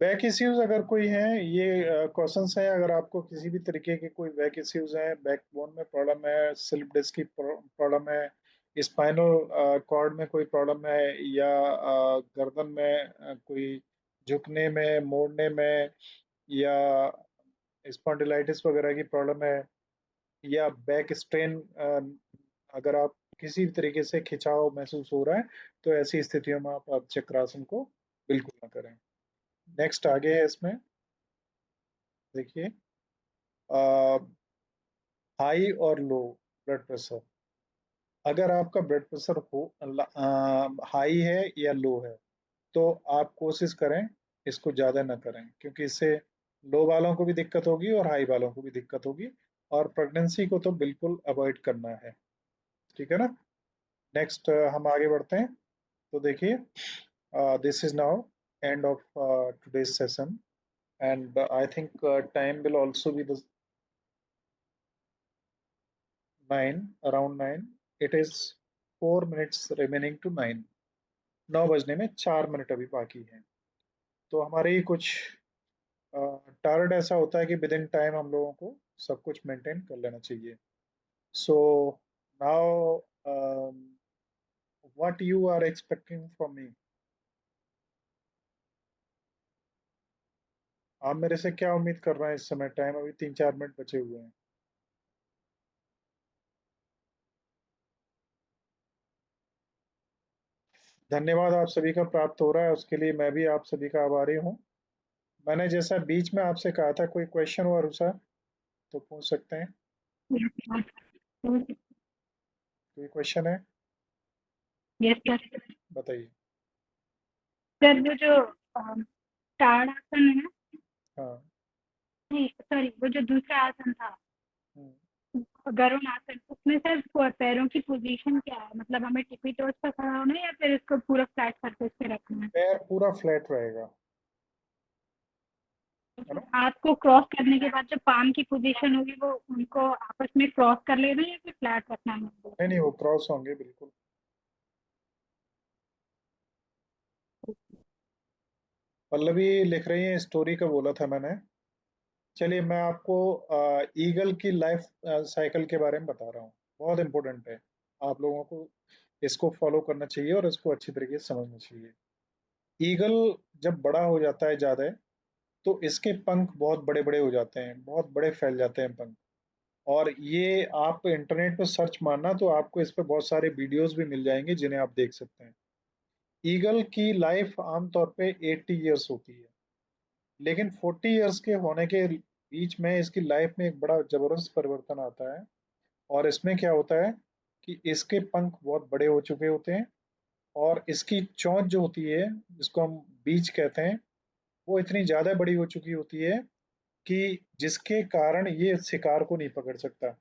बैक इश्यूज अगर कोई है, ये क्वेश्चंस है, अगर आपको किसी भी तरीके के कोई बैक इश्यूज है, बैकबोन में प्रॉब्लम है, स्लिप डिस्क की प्रॉब्लम है, स्पाइनल कॉर्ड में कोई प्रॉब्लम है, या गर्दन में कोई झुकने में, मोड़ने में, या स्पॉन्डिलाइटिस वगैरह की प्रॉब्लम है, या बैक स्ट्रेन, अगर आप किसी भी तरीके से खिंचाव महसूस हो रहा है, तो ऐसी स्थितियों में आप चक्रासन को बिल्कुल ना करें। नेक्स्ट आगे है इसमें, देखिए, हाई और लो ब्लड प्रेशर। अगर आपका ब्लड प्रेशर हो हाई है या लो है, तो आप कोशिश करें इसको ज़्यादा ना करें, क्योंकि इससे लो वालों को भी दिक्कत होगी और हाई वालों को भी दिक्कत होगी, और प्रेगनेंसी को तो बिल्कुल अवॉइड करना है। ठीक है ना। नेक्स्ट हम आगे बढ़ते हैं। तो देखिए, this is now end of today's session, and I think time will also be the 9, around 9. It is 4 minutes remaining to 9. 9 बजने में 4 मिनट अभी बाकी हैं। तो हमारे ही कुछ टारगेट ऐसा होता है कि विद इन टाइम हम लोगों को सब कुछ मेंटेन कर लेना चाहिए। So now what you are expecting from me? आप मेरे से क्या उम्मीद कर रहे हैं? इस समय टाइम अभी 3-4 मिनट बचे हुए हैं। धन्यवाद आप सभी का प्राप्त हो रहा है, उसके लिए मैं भी आप सभी का आभारी हूँ। मैंने जैसा बीच में आपसे कहा था, कोई क्वेश्चन हुआ रुसा तो पूछ सकते हैं। कोई क्वेश्चन है? Yes sir. बताइए। सर वो जो ताड़ आसन है ना, हाँ। नहीं सॉरी, वो जो दूसरा आसन था हम्म। गरुड़ आसन, उसमें सर पैरों की पोजीशन क्या है? मतलब हमें टिपी टोज पर खड़ा होना है या फिर इसको पूरा फ्लैट सरफेस पे रखना है? पैर पूरा फ्लैट रहेगा, है ना? हाथ को क्रॉस करने के बाद जो पाम की पोजीशन होगी वो उनको आपस में क्रॉस कर लेना है या फिर फ्लैट रखना है उनको? नहीं नहीं, वो क्रॉस होंगे बिल्कुल। पल्लवी लिख रही है, स्टोरी का बोला था मैंने। चलिए, मैं आपको ईगल की लाइफ साइकिल के बारे में बता रहा हूँ। बहुत इंपॉर्टेंट है, आप लोगों को इसको फॉलो करना चाहिए और इसको अच्छी तरीके से समझना चाहिए। ईगल जब बड़ा हो जाता है ज़्यादा, तो इसके पंख बहुत बड़े बड़े हो जाते हैं, बहुत बड़े फैल जाते हैं पंख। और ये आप इंटरनेट पर सर्च मारना तो आपको इस पर बहुत सारे वीडियोस भी मिल जाएंगे जिन्हें आप देख सकते हैं। ईगल की लाइफ आमतौर पे 80 इयर्स होती है, लेकिन 40 इयर्स के होने के बीच में इसकी लाइफ में एक बड़ा जबरदस्त परिवर्तन आता है। और इसमें क्या होता है कि इसके पंख बहुत बड़े हो चुके होते हैं, और इसकी चोंच जो होती है, जिसको हम बीज कहते हैं, वो इतनी ज़्यादा बड़ी हो चुकी होती है कि जिसके कारण ये शिकार को नहीं पकड़ सकता,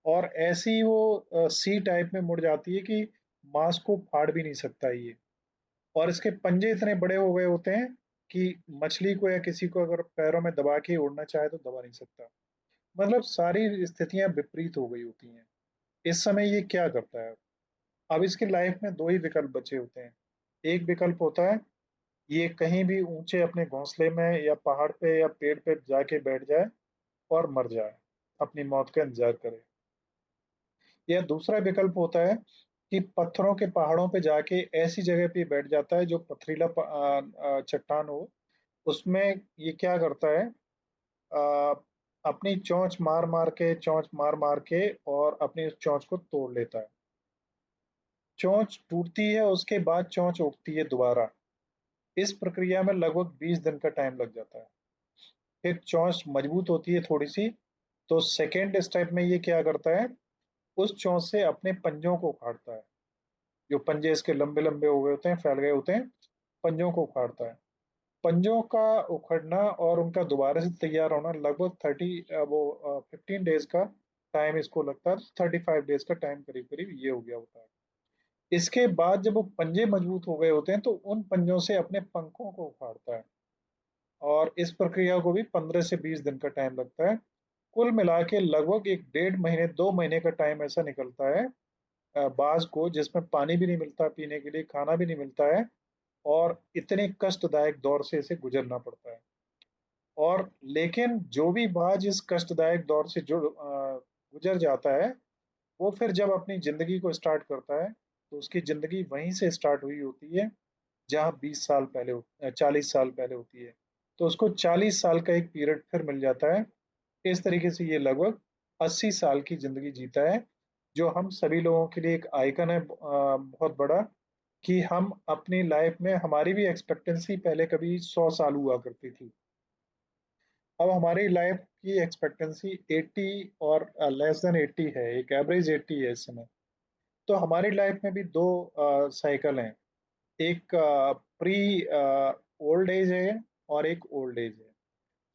और ऐसी वो सी टाइप में मुड़ जाती है कि मांस को फाड़ भी नहीं सकता ये। और इसके पंजे इतने बड़े हो गए होते हैं कि मछली को या किसी को अगर पैरों में दबा के उड़ना चाहे तो दबा नहीं सकता। मतलब सारी स्थितियां विपरीत हो गई होती हैं। इस समय ये क्या करता है? अब इसकी लाइफ में दो ही विकल्प बचे होते हैं। एक विकल्प होता है, ये कहीं भी ऊंचे अपने घोंसले में या पहाड़ पे या पेड़ पे जाके बैठ जाए और मर जाए, अपनी मौत का इंतजार करे। या दूसरा विकल्प होता है कि पत्थरों के पहाड़ों पे जाके ऐसी जगह पे बैठ जाता है जो पथरीला चट्टान हो। उसमें ये क्या करता है, आ, अपनी चोंच मार मार के, चोंच मार मार के, और अपनी उस चोंच को तोड़ लेता है। चोंच टूटती है, उसके बाद चोंच उगती है दोबारा। इस प्रक्रिया में लगभग 20 दिन का टाइम लग जाता है। फिर चोंच मजबूत होती है थोड़ी सी, तो सेकेंड स्टेप में ये क्या करता है, उस चोंच से अपने पंजों को उखाड़ता है। जो पंजे इसके लंबे लंबे हो गए होते हैं, फैल गए होते हैं, पंजों को उखाड़ता है। पंजों का उखड़ना और उनका दोबारा से तैयार होना लगभग 15 डेज का टाइम इसको लगता है, 35 डेज का टाइम करीब करीब ये हो गया होता है। इसके बाद जब वो पंजे मजबूत हो गए होते हैं तो उन पंजों से अपने पंखों को उखाड़ता है, और इस प्रक्रिया को भी 15 से 20 दिन का टाइम लगता है। कुल मिला के लगभग 1 डेढ़ महीने 2 महीने का टाइम ऐसा निकलता है बाज को, जिसमें पानी भी नहीं मिलता पीने के लिए, खाना भी नहीं मिलता है, और इतने कष्टदायक दौर से इसे गुजरना पड़ता है। और लेकिन जो भी बाज इस कष्टदायक दौर से गुजर जाता है, वो फिर जब अपनी जिंदगी को स्टार्ट करता है तो उसकी जिंदगी वहीं से स्टार्ट हुई होती है जहाँ 20 साल पहले 40 साल पहले होती है। तो उसको 40 साल का एक पीरियड फिर मिल जाता है। इस तरीके से ये लगभग 80 साल की जिंदगी जीता है, जो हम सभी लोगों के लिए एक आइकन है बहुत बड़ा, कि हम अपनी लाइफ में, हमारी भी एक्सपेक्टेंसी पहले कभी 100 साल हुआ करती थी, अब हमारी लाइफ की एक्सपेक्टेंसी 80 और लेस देन 80 है, एक एवरेज 80 है इस समय। तो हमारी लाइफ में भी दो साइकिल हैं, एक प्री ओल्ड एज है और एक ओल्ड एज है।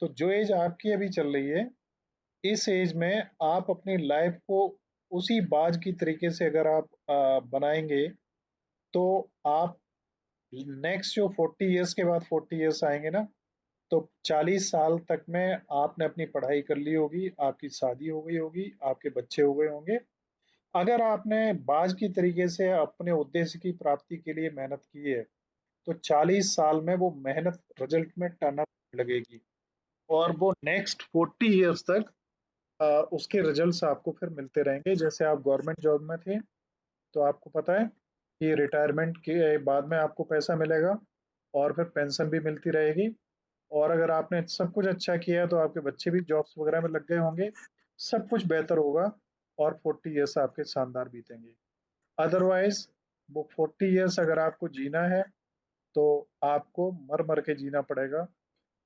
तो जो एज आपकी अभी चल रही है, इस एज में आप अपनी लाइफ को उसी बाज की तरीके से अगर आप बनाएंगे, तो आप नेक्स्ट जो 40 इयर्स के बाद 40 इयर्स आएंगे ना, तो 40 साल तक में आपने अपनी पढ़ाई कर ली होगी, आपकी शादी हो गई होगी, आपके बच्चे हो गए होंगे। अगर आपने बाज की तरीके से अपने उद्देश्य की प्राप्ति के लिए मेहनत की है, तो 40 साल में वो मेहनत रिजल्ट में टर्न अप लगेगी, और वो नेक्स्ट 40 इयर्स तक उसके रिजल्ट्स आपको फिर मिलते रहेंगे। जैसे आप गवर्नमेंट जॉब में थे, तो आपको पता है कि रिटायरमेंट के बाद में आपको पैसा मिलेगा, और फिर पेंशन भी मिलती रहेगी। और अगर आपने सब कुछ अच्छा किया है तो आपके बच्चे भी जॉब्स वगैरह में लग गए होंगे, सब कुछ बेहतर होगा, और 40 इयर्स आपके शानदार बीतेंगे। अदरवाइज वो 40 इयर्स अगर आपको जीना है, तो आपको मर मर के जीना पड़ेगा,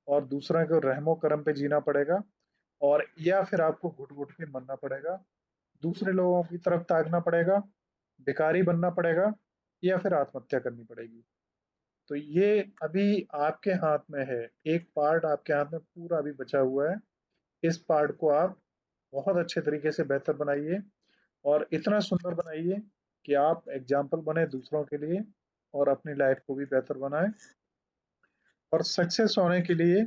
और दूसरा को रहमो करम पे जीना पड़ेगा, और या फिर आपको घुट घुट के मरना पड़ेगा, दूसरे लोगों की तरफ ताकना पड़ेगा, भिखारी बनना पड़ेगा, या फिर आत्महत्या करनी पड़ेगी। तो ये अभी आपके हाथ में है, एक पार्ट आपके हाथ में पूरा अभी बचा हुआ है। इस पार्ट को आप बहुत अच्छे तरीके से बेहतर बनाइए, और इतना सुंदर बनाइए कि आप एग्जाम्पल बने दूसरों के लिए, और अपनी लाइफ को भी बेहतर बनाएं। और सक्सेस होने के लिए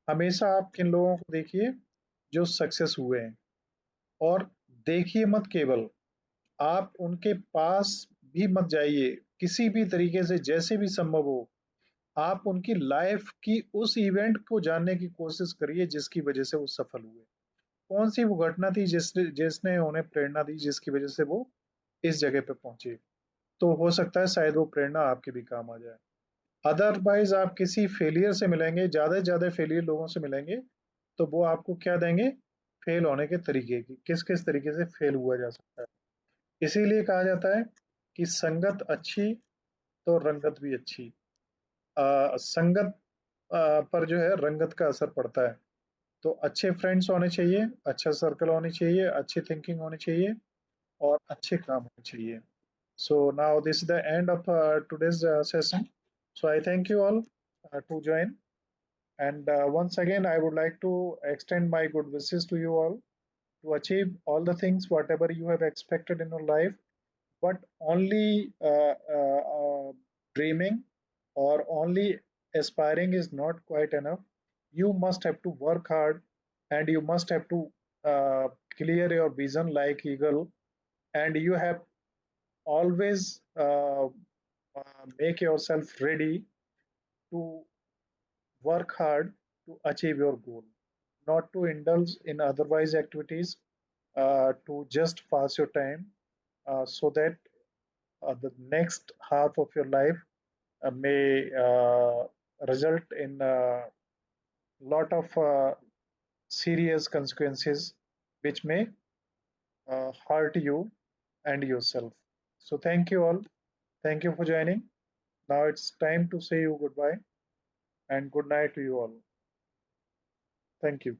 हमेशा आप किन लोगों को देखिए जो सक्सेस हुए हैं, और देखिए मत केवल, आप उनके पास भी मत जाइए, किसी भी तरीके से जैसे भी संभव हो आप उनकी लाइफ की उस इवेंट को जानने की कोशिश करिए जिसकी वजह से वो सफल हुए। कौन सी वो घटना थी जिसने जिसने उन्हें प्रेरणा दी, जिसकी वजह से वो इस जगह पे पहुंचे। तो हो सकता है शायद वो प्रेरणा आपके भी काम आ जाए। अदरवाइज आप किसी फेलियर से मिलेंगे, ज्यादा से ज्यादा फेलियर लोगों से मिलेंगे, तो वो आपको क्या देंगे, फेल होने के तरीके की, किस किस तरीके से फेल हुआ जा सकता है। इसीलिए कहा जाता है कि संगत अच्छी तो रंगत भी अच्छी। संगत पर जो है रंगत का असर पड़ता है। तो अच्छे फ्रेंड्स होने चाहिए, अच्छा सर्कल होनी चाहिए, अच्छी थिंकिंग होनी चाहिए, और अच्छे काम होने चाहिए। So now this is the end of today's session. So I thank you all to join. And once again, I would like to extend my good wishes to you all to achieve all the things whatever you have expected in your life. But only dreaming or only aspiring is not quite enough. You must have to work hard, and you must have to uh, clear your vision like eagle, and you have always make yourself ready to work hard to achieve your goal, not to indulge in otherwise activities, to just pass your time, so that the next half of your life may result in a lot of serious consequences which may hurt you and yourself. So, thank you all. Thank you for joining. Now it's time to say you goodbye and good night to you all. Thank you.